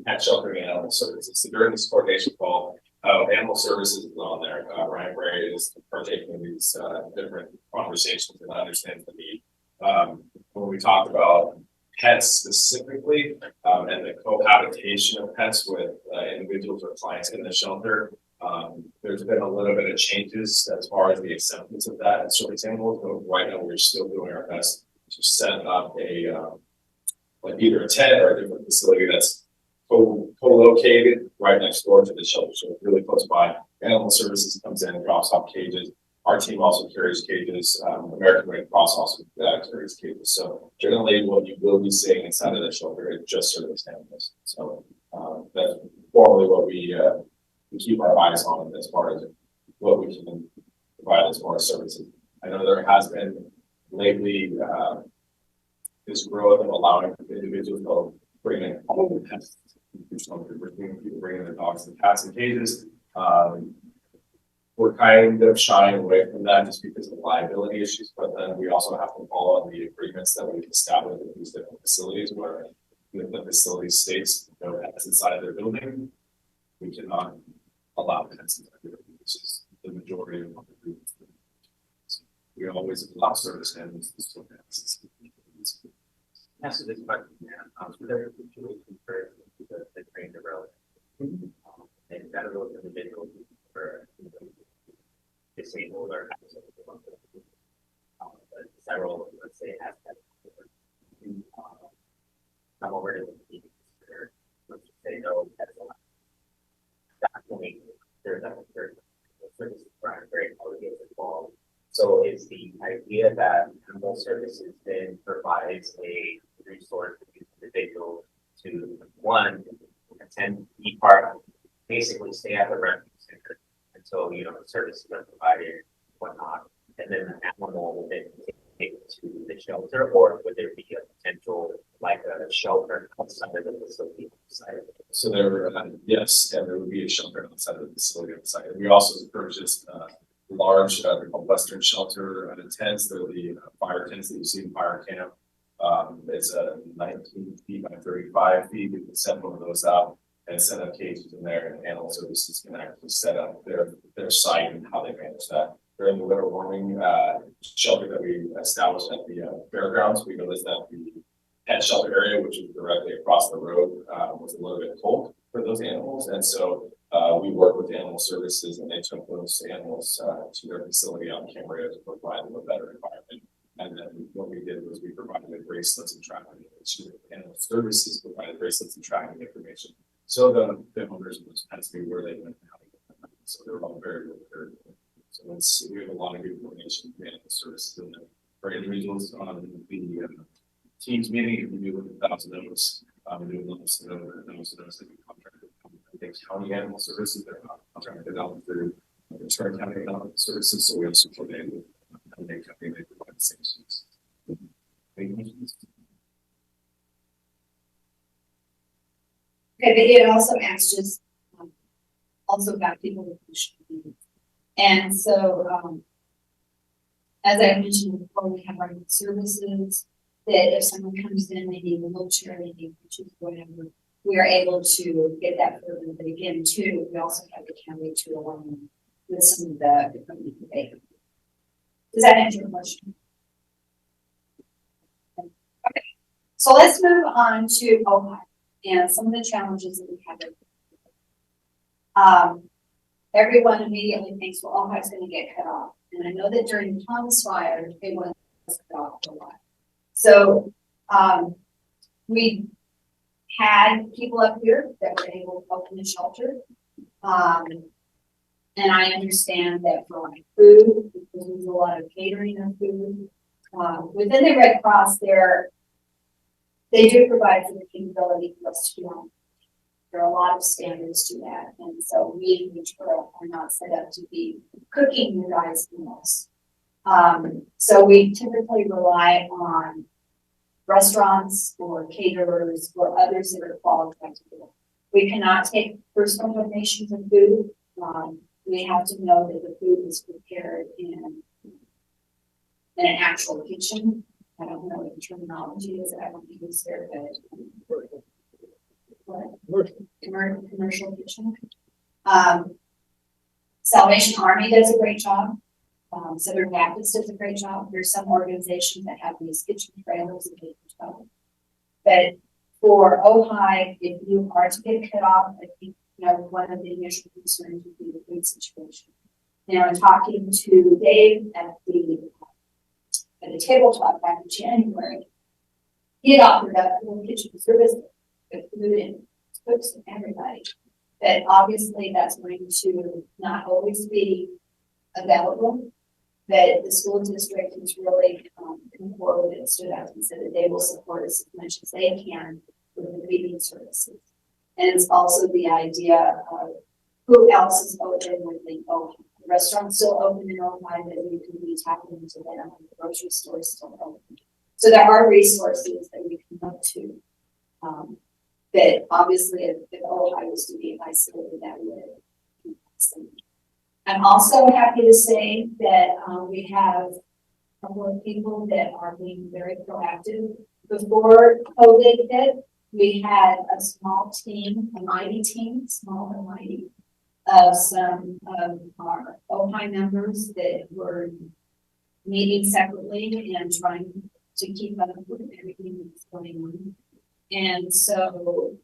pet shelter and animal services. So during this coordination call, animal services is on there. Ryan Bray is partaking in these different conversations and understands the need. When we talk about pets specifically, and the cohabitation of pets with individuals or clients in the shelter, there's been a little bit of changes as far as the acceptance of that in service animals, but right now we're still doing our best to set up a like either a tent or a different facility that's co-located right next door to the shelter, so really close by. Animal Services comes in and drops off cages. Our team also carries cages. American Red Cross also carries cages. So generally, what you will be seeing inside of the shelter is just service animals. So that's formally what we keep our eyes on as far as what we can provide as far as services. I know there has been lately this growth of allowing individuals to bring in all the pets. People bringing their dogs and cats in cages. We're kind of shying away from that just because of liability issues, but then we also have to follow the agreements that we've established with these different facilities where the facility states no pets inside of their building. We cannot allow pets inside their building, which is the majority of what we do. We always allow service animals to still pets. Answer this question, so there are situations where the trained are relative. And that are those individuals for disabled or several, let's say, aspects. Come over to the meeting, let's just say no, that's a lot. Definitely, there's a service very obligated involved. So is the idea that animal services then provides a resource for the individual to one attend, be part of, basically stay at the refuge center until the services are provided, whatnot, and then the animal will then take it to the shelter, or would there be a potential like a shelter outside of the facility? So there, yes, and there would be a shelter outside of the facility on site. We also purchased large, they're called Western Shelter tents. They're the fire tents that you see in fire camp. It's a 19 feet by 35 feet. You can set one of those out and set up cages in there, and Animal Services can actually set up their site and how they manage that. During the winter warming shelter that we established at the fairgrounds, we noticed that the pet shelter area, which is directly across the road, was a little bit cold for those animals, and so we worked with Animal Services, and they took those animals to their facility on Camarillo to provide them a better environment. And then what we did was we provided bracelets and tracking information. Animal Services provided bracelets and tracking information, so the owners of those pets knew where they went and how to get them. So they're all very good. So we have a lot of good coordination with Animal Services and for individuals on the teams meeting. If you do with 1,000 notes, we do those that we contract with the county Animal Services. They're contracted out through the Charter County Animal Services, so we also coordinate with the company. They provide the same service. Any questions? Okay, but it also asks just also about people with additional needs. And so, as I mentioned before, we have our services that if someone comes in, they need a wheelchair, they need crutches, whatever, we are able to get that for them. But again, too, we also have the county to allow them with some of the equipment that they have. Does that answer your question? Okay, so let's move on to Ojai and some of the challenges that we have. Everyone immediately thinks, well, Ojai's going to get cut off. And I know that during Tom's fire, it was cut off for a while. So we had people up here that were able to open the shelter. And I understand that for like food, because there's a lot of catering of food. Within the Red Cross, they do provide some capability for us to do. There are a lot of standards to that, and so we in Ventura are not set up to be cooking you guys meals. So we typically rely on restaurants or caterers or others that are qualified to do it. We cannot take personal donations of food. We have to know that the food is prepared in an actual kitchen. I don't know what the terminology is. I don't use there, but commercial kitchen. Salvation Army does a great job. Southern Baptist does a great job. There's some organizations that have these kitchen trailers that they can travel. But for Ojai, if you are to get cut off, I think one of the initial concerns would be the food situation. In talking to Dave at the tabletop back in January, he had offered up full kitchen service with food and cooks and everybody. But obviously that's going to not always be available. But the school district has really come forward and stood out and said that they will support us as much as they can with the feeding services. And it's also the idea of who else is open within Ojai. The restaurant's still open in Ojai, that we can be tapping into them. The grocery store is still open. So there are resources that we can look to. That obviously if Ojai was to be isolated, that would be awesome. I'm also happy to say that we have a couple of people that are being very proactive. Before COVID hit, we had a small team, a mighty team, small and mighty, of some of our Ojai members that were meeting separately and trying to keep up with everything that's going on. And so,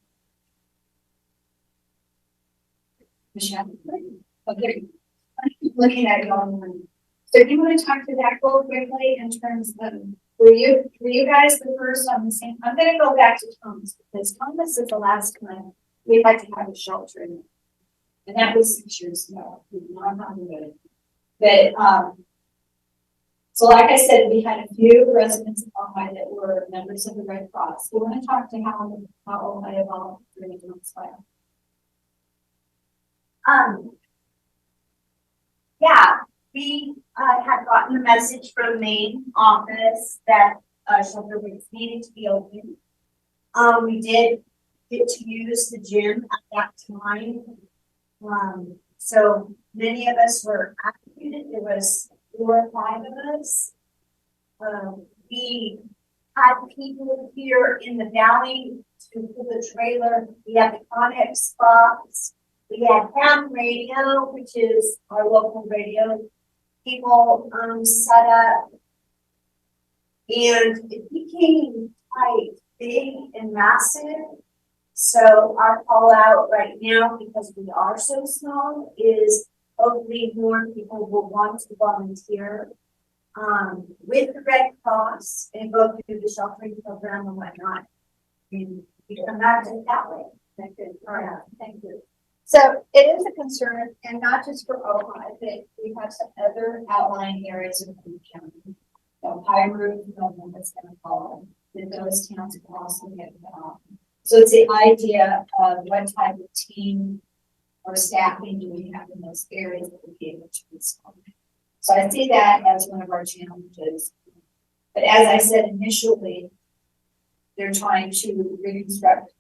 Michelle, okay, looking at y'all. So do you want to talk to that goal quickly in terms of, were you guys the first on the same? I'm going to go back to Thomas because Thomas is the last time we had to have a shelter in it. And that was 6 years ago. We did not have it. But, so like I said, we had a few residents of Ojai that were members of the Red Cross. We want to talk to how Ojai evolved during the months fire. Yeah, we had gotten a message from the main office that shelter was needed to be open. We did get to use the gym at that time. So many of us were activated. There was 4 or 5 of us. We had people here in the valley to put the trailer. We had the Connex box. We had ham radio, which is our local radio. People set up, and it became quite big and massive. So our call out right now, because we are so small, is hopefully more people will want to volunteer with the Red Cross and go through the sheltering program and whatnot. And we come back to it that way. Thank you. All right. Thank you. So it is a concern, and not just for Ojai, but we have some other outlying areas of the county. High roof development that's going to follow. That those towns can also get involved. So it's the idea of what type of team or staffing do we have in those areas that would be able to respond. So I see that as one of our challenges. But as I said initially, they're trying to reconstruct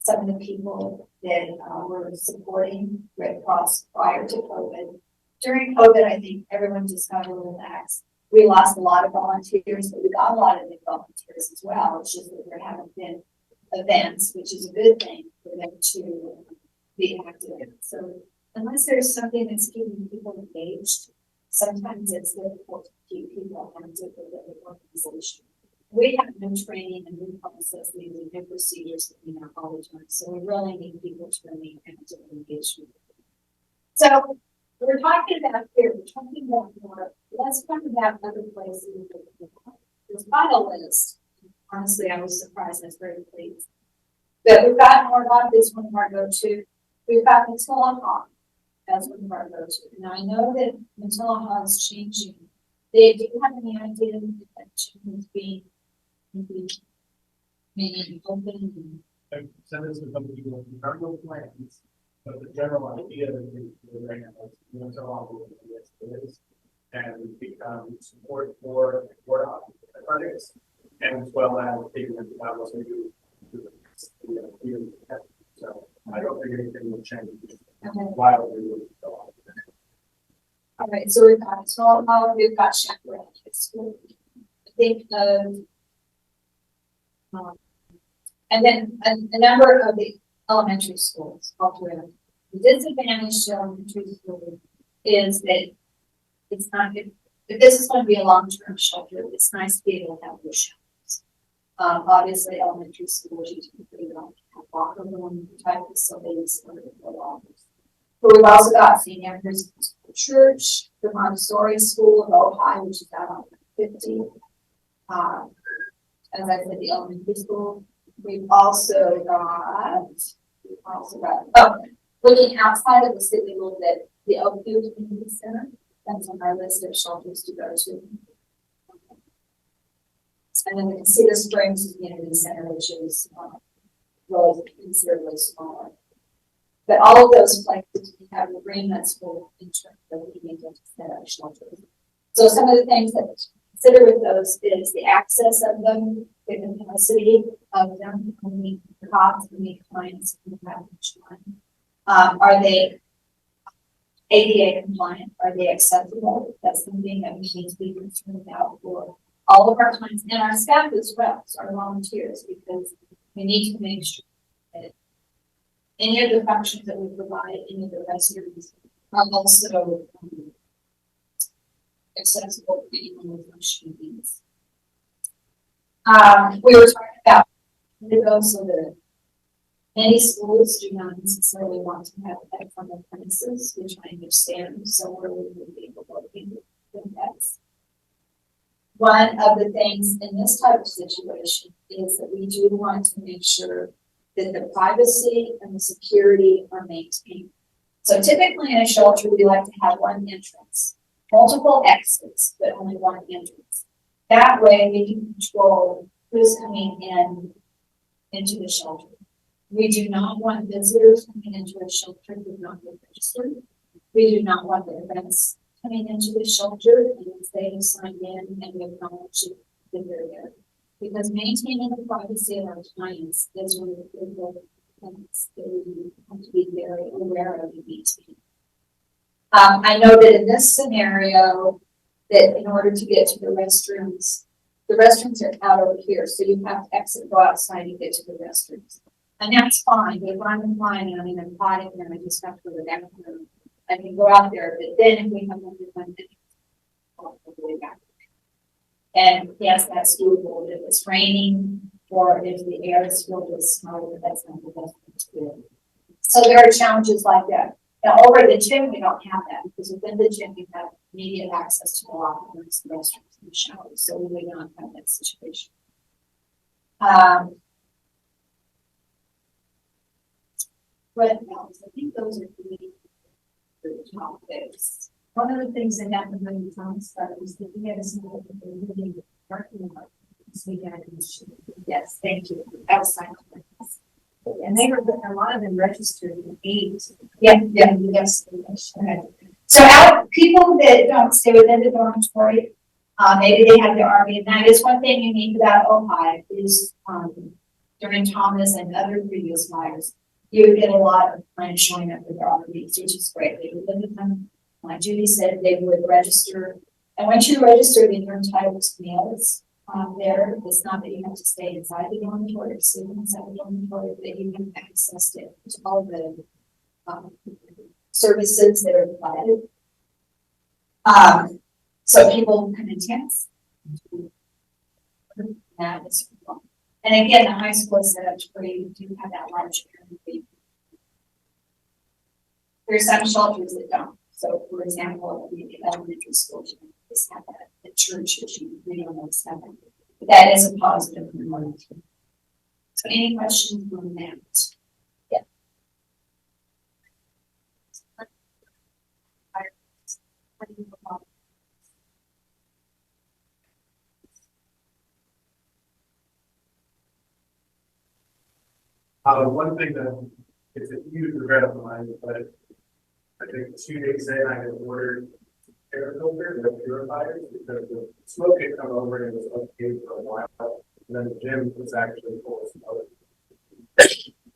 some of the people that were supporting Red Cross prior to COVID. During COVID, I think everyone just got a little lax. We lost a lot of volunteers, but we got a lot of new volunteers as well. It's just that there haven't been events, which is a good thing for them to be active in. So unless there's something that's keeping people engaged, sometimes it's difficult to keep people active with the organization. We have no training and new processes and new procedures that we have all the time. So we really need people to remain active and engaged. So we're talking about here, we're talking about more. Let's talk about other places. There's not a list. Honestly, I was surprised. I was very pleased. But we've got more about this one of our go-to. We've got the Tillamook as one of our go-to. Now, I know that mental health is changing. They do have any idea that change is being maybe open and Send us a couple people, there are no plans, but the general idea that we're right now is, you know, so long as it is. And become support for projects, and as well as taking them to what we do. So I don't think anything will change. While we will go on. all right, so we've got small health, we've got chaperone at school. I think and then a number of the elementary schools all throughout. The disadvantage to elementary school is that it's not, if this is going to be a long-term shelter, it's nice to be able to have those shelters. Obviously, elementary schools, you typically don't have locker room type facilities or lockers. But we've also got St. Andrew's Church, the Montessori School of Ojai, which is out on 50. As I said, the elementary school. We've also got, looking outside of the city a little bit, the Oakview Community Center. That's on our list of shelters to go to. And then the Cedar Springs Community Center, which is really considerably smaller. But all of those places we have agreements with in terms of needing to set up shelters. So some of the things that to consider with those is the access of them, the capacity of them, how many cops, how many clients we have each one. Are they ADA compliant? Are they acceptable? That's something that we need to be concerned about for all of our clients and our staff as well, so our volunteers, because we need to make sure that any of the functions that we provide, any of the restrooms are also accessible for anyone with functional needs. We were talking about so that many schools do not necessarily want to have that on their premises, which I understand. So we're really able to look into that. One of the things in this type of situation is that we do want to make sure that the privacy and the security are maintained. So typically in a shelter, we like to have one entrance, multiple exits, but only one entrance. That way we can control who's coming into the shelter. We do not want visitors coming into a shelter who have not been registered. We do not want the events coming into the shelter and they have signed in and we acknowledge that they're there. Because maintaining the privacy of our clients is one of the critical things that we have to be very aware of and maintain. I know that in this scenario, that in order to get to the restrooms are out over here, so you have to exit, go outside and get to the restrooms. And that's fine. If I'm fine and I'm in a potty and I just have to go to the bathroom, I can go out there. But then if we have one thing, I'll go way back. And yes, that's doable if it's raining or if the air is filled with smoke, that's not the best thing to do. So there are challenges like that. Now over at the gym, we don't have that because within the gym, you have immediate access to the locker rooms, the restrooms, and the showers. So we would not have that situation. What else? I think those are the topics. One of the things that happened when we found started was that we had a small living parking lot. So we had yes, thank you. Outside. And they were a lot of them registered in 8. Yes. Okay. So people that don't stay within the dormitory, maybe they have their RV, and that is one thing unique about Ojai is during Thomas and other previous fires, you would get a lot of clients showing up with their RVs, which is great. They would live with them. Like Judy said, they would register. And once you register, then you're entitled to meals there. It's not that you have to stay inside the dormitory or sleep inside the dormitory, but you have access to all the services that are provided. So people come in tents. That is fun. And again, the high school is set up where you do have that large area. There are some shelters that don't. So, for example, the elementary school, you just have that. The churches, you really almost have that. But that is a positive one. So, any questions on that? Yeah. How do you feel about One thing that is a huge regret of mine, but I think 2 days in, I had ordered air filters and purifiers because the smoke had come over and it was okay for a while. And then the gym was actually full of smoke.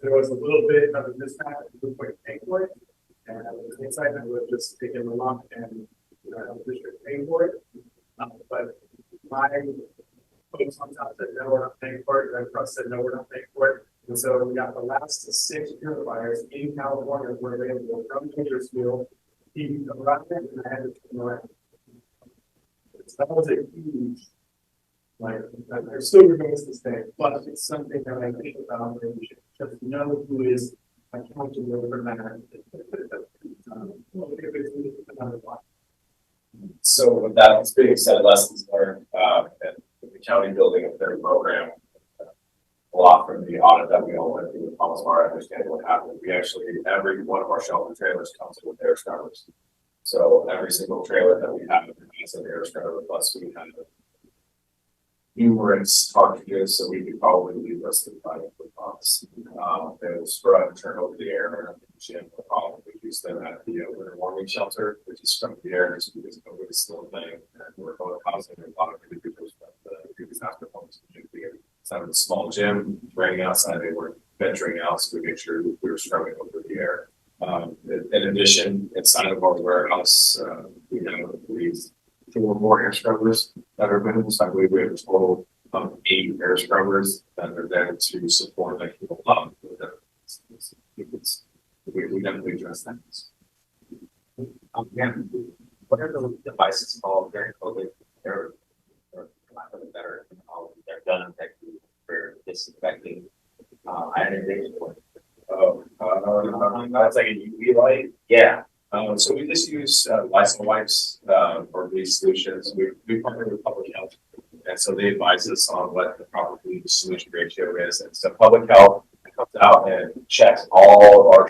There was a little bit of a mismatch with what paying for it. And I was excited I would just take in the lump and I was just paying for it. But my folks on top said, no, we're not paying for it. Red Cross said, no, we're not paying for it. And so we got the last 6 purifiers in California were available from Bakersfield. He arrived and I had to turn around. So that was a huge, like, I still remains this thing, but it's something that I think about and we should just know who is accountable for that. Another one. So with that being said, lessons learned, at the county building of their program, a lot from the audit that we all went through with Thomas Mar, understanding what happened. We actually, every one of our shelter trailers comes with air scrubbers. So every single trailer that we have has an air scrubber, plus we have numerous cartridges, so we could probably leave less than 5 box. They will scrub and turn over the air, and the gym will probably use them at the winter warming shelter, which is scrub the air just because COVID is still a thing, and we're going causing a lot of individuals the disaster homes. It's out of a small gym, raining outside, they were venturing out, so we make sure we were scrubbing over the air. In addition, inside of our warehouse, we have these 4 more air scrubbers that are available. So I believe we have a total of 8 air scrubbers that are there to support like people love. We definitely address that. Yeah, what are those devices called during COVID? They're better. They're done effectively for disinfecting ionization. That's like a UV light. Yeah. So we just use Lysol wipes for these solutions. We partner with public health, and so they advise us on what the proper solution ratio is. And so public health comes out and checks all of our. I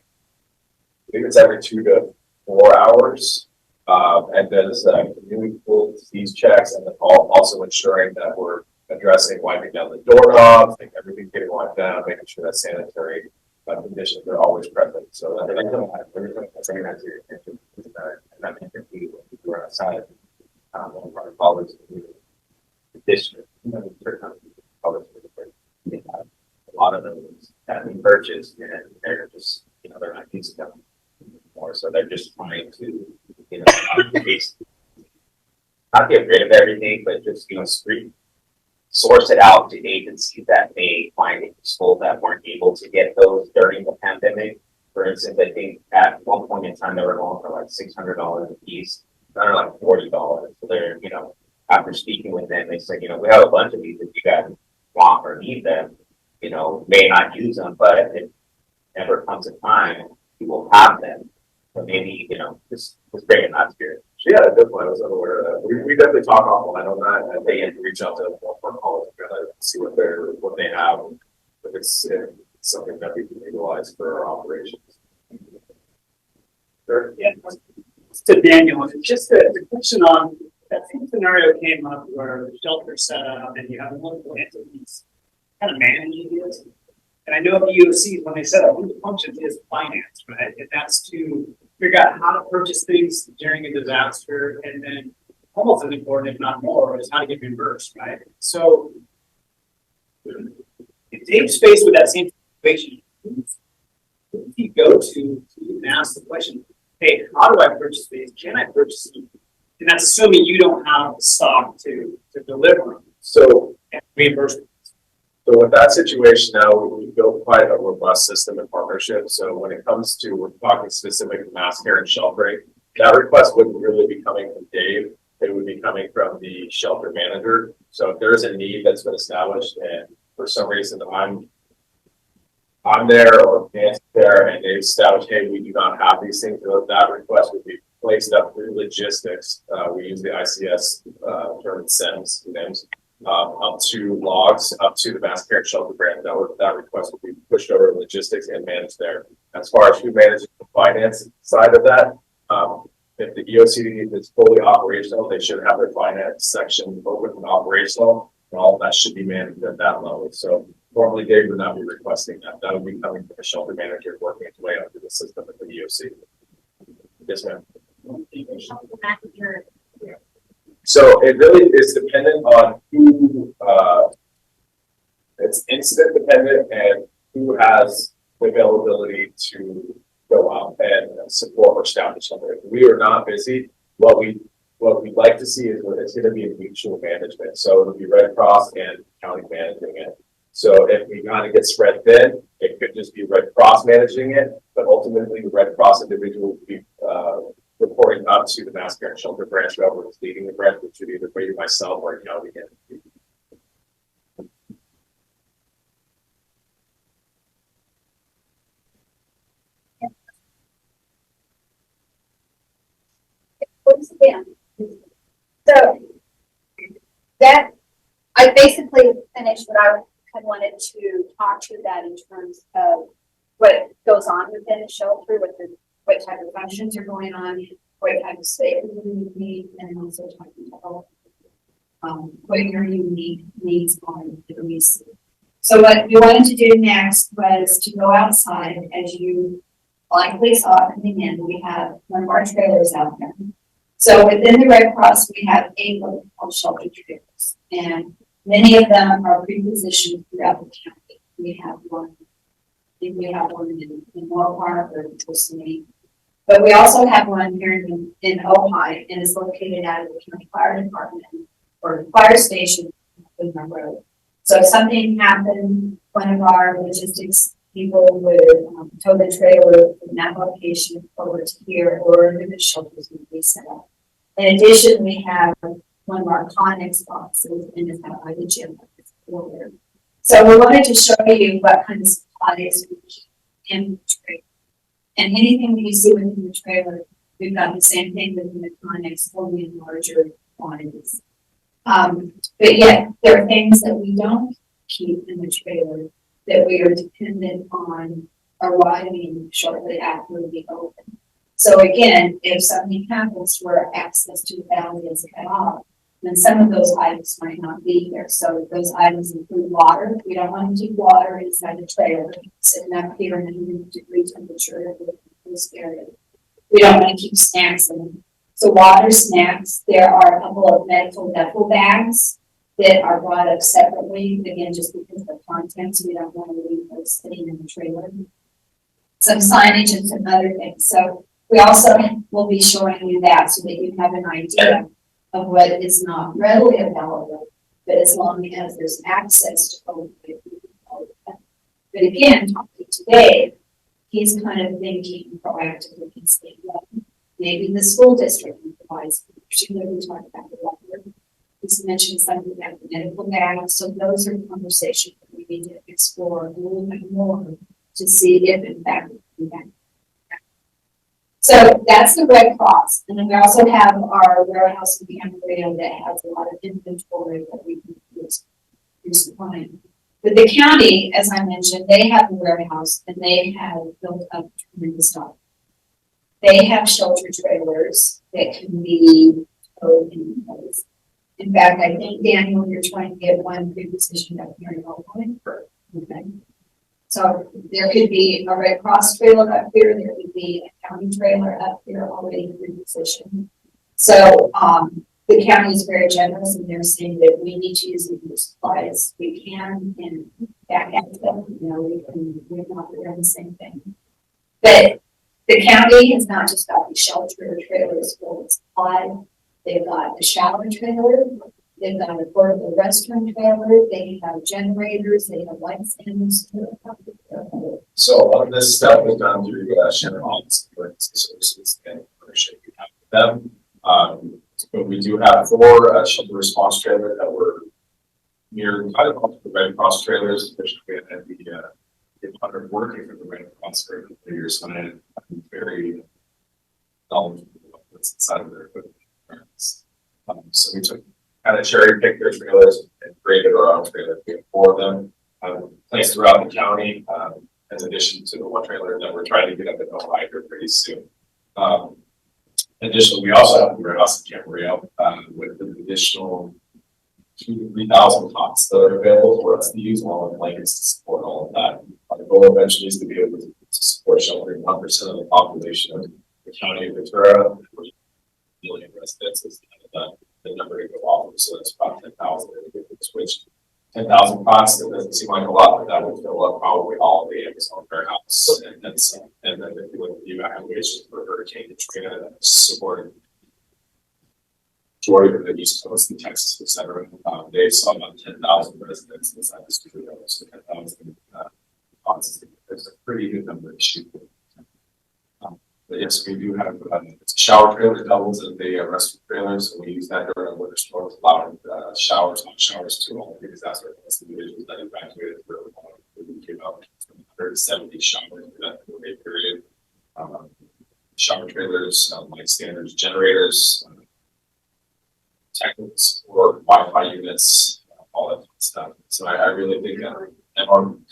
think it's every 2 to 4 hours, and does really full disease checks, and then also ensuring that we're addressing wiping down the doorknobs, like everything's getting wiped down, making sure that sanitary conditions are always present. So that Bring that to your attention. And I think if we were outside, one of our colleagues in the district, colleagues, they have a lot of those that we purchased, and they're just, they're not using them anymore. So they're just trying to, not get rid of everything, but just, source it out to agencies that may find it useful that weren't able to get those during the pandemic. For instance, I think at one point in time they were going for like $600 a piece. They're like $40. So they're, after speaking with them, they said, we have a bunch of these if you guys want or need them, may not use them, but if it ever comes a time, you will have them. So maybe, just bring in that spirit. yeah, definitely. I was unaware of that. We definitely talk offline on that, and they reach out to one college and see what they have, if it's something that we can utilize for our operations. Sure. Yeah, to Daniel, it's just a question on that same scenario came up where the shelter set up and you have multiple entities kind of managing this. And I know the EOC, when they set up, one of the functions is finance, right? And that's to figure out how to purchase things during a disaster, and then almost as important, if not more, is how to get reimbursed, right? So if Dave's faced with that same situation, who do you go to even ask the question, hey, how do I purchase these? Can I purchase them? And that's assuming you don't have the stock to deliver them. So And reimbursement. So with that situation now, we built quite a robust system and partnership. So when it comes to, we're talking specific mass care and sheltering, that request wouldn't really be coming from Dave. It would be coming from the shelter manager. So if there's a need that's been established and for some reason I'm there or Nancy's there and they establish, hey, we do not have these things, that request would be placed up through logistics. We use the ICS term SEMS, up to logs, up to the mass care and shelter grant. That request will be pushed over to logistics and managed there. As far as who manages the finance side of that, If the EOC is fully operational, they should have their finance section open and operational, and all of that should be managed at that level. So normally Dave would not be requesting that. That would be coming from a shelter manager working its way up through the system at the EOC. Yes, ma'am. So it really is dependent on who, it's incident dependent and who has the availability to go out and support our staff. If we are not busy, what we'd like to see is that it's going to be a mutual management. So it'll be Red Cross and county managing it. So if we kind of get spread thin, it could just be Red Cross managing it, but ultimately the Red Cross individual will be reporting up to the Mass Parent Shelter branch, whoever is leading the branch, which would either be myself or a county entity. Once again, so that, I basically finished what I had wanted to talk to that in terms of what goes on within the shelter, what type of functions are going on, what type of space you need, and also talking about what your unique needs are that we see. So what we wanted to do next was to go outside. As you likely saw coming in, we have one of our trailers out there. So within the Red Cross, we have 8 what we call shelter trailers, and many of them are pre-positioned throughout the county. We have one, I think we have one in Moore Park or Twistley, but we also have one here in Ojai, and it's located out of the county fire department or fire station in the road. So if something happened, one of our logistics people would tow the trailer from that location over to here, or the shelters would be set up. In addition, we have one of our Connex boxes, and it's out by the gym. So we wanted to show you what kind of supplies we keep in the trailer. And anything that you see within the trailer, we've got the same thing within the Connex, only in larger quantities. But yet, there are things that we don't keep in the trailer that we are dependent on arriving shortly after we open. So again, if something happens where access to the valley is cut off, then some of those items might not be there. So those items include water. We don't want to keep water inside the trailer, sitting up here in 100-degree temperature in this area. We don't want to keep snacks in them. So water, snacks, there are a couple of medical duffel bags that are brought up separately, again, just because of the contents, we don't want to leave those sitting in the trailer. Some signage and some other things. So we also will be showing you that so that you have an idea of what is not readily available, but as long as there's access to all of it. But again, talking today, he's kind of thinking proactively and saying, well, maybe the school district provides, particularly we talked about the water. He's mentioned something about the medical bag. So those are conversations that we need to explore a little bit more to see if in fact we can. So that's the Red Cross. And then we also have our warehouse in Camarillo that has a lot of inventory that we can use supplying. But the county, as I mentioned, they have a warehouse and they have built up tremendous stock. They have shelter trailers that can be towed in place. In fact, I think, Daniel, you're trying to get one pre-positioned up here in Oakland. Okay. So there could be a Red Cross trailer up here. There could be a county trailer up here already pre-positioned. So the county is very generous, and they're saying that we need to use the supplies we can and back at them. You know, we're not doing the same thing. But the county has not just got the shelter trailers full of supplies. They've got a shower trailer. They've got a portable restroom trailer. They have generators. They have light stands. So a lot of this stuff was done through Sharon Office of Emergency Services and partnership we have with them. But we do have 4 shelter response trailers that were near kind of off the Red Cross trailers, which we had the partner working for the Red Cross for 3 years. So I'm very knowledgeable about what's inside of their equipment. So we took kind of cherry picked their trailers and created our own trailers. We have 4 of them placed throughout the county, in addition to the 1 trailer that we're trying to get up in Ojai pretty soon. And Additionally, we also have the warehouse in Camarillo, with an additional 2,000 to 3,000 cots that are available for us to use along with blankets to support all of that. Our goal eventually is to be able to support sheltering 1% of the population of the county of Ventura, which is a million residents is kind of the number to go off of. So that's about 10,000. If we could switch 10,000 cots, that doesn't seem like a lot, but that would fill up probably all of the Amazon warehouse. And then if you look at the evacuation for Hurricane Katrina, that's supported Georgia, the East Coast, and Texas, et cetera. They saw about 10,000 residents inside the studio, so 10,000 cots. It's a pretty good number to shoot for. But yes, we do have it's a shower trailer that doubles as a rescue trailer, so we use that during winter storms, allowing showers, hot showers to all the disaster individuals that evacuated through. We came out 170 showers in that 4-day period. Shower trailers, light standards, generators, technical support, Wi-Fi units, all that stuff. So I really think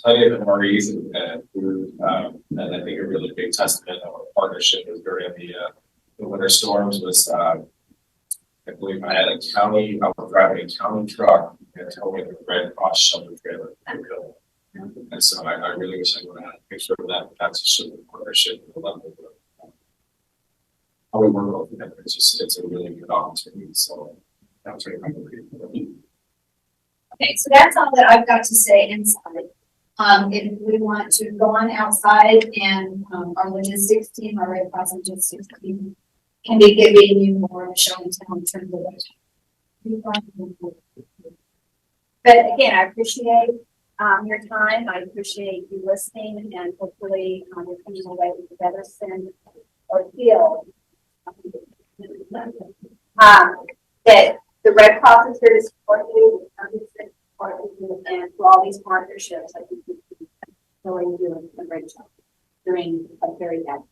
plenty of MREs and food, and I think a really big testament of our partnership was during the winter storms was, I believe I was driving a county truck and towing the Red Cross shelter trailer. And so I really wish I would have had a picture of that. That's a sort of partnership at the level of how we work all together. It's a really good opportunity. So that's really Okay, so that's all that I've got to say inside. If we want to go on outside and, our logistics team, our Red Cross logistics team can be giving you more of a show and tell in terms of it. But again, I appreciate, your time. I appreciate you listening, and hopefully, you're coming away with a better sense or feel that the Red Cross is here to support you, and for all these partnerships, I think you're really doing a great job during a very bad.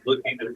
Looking to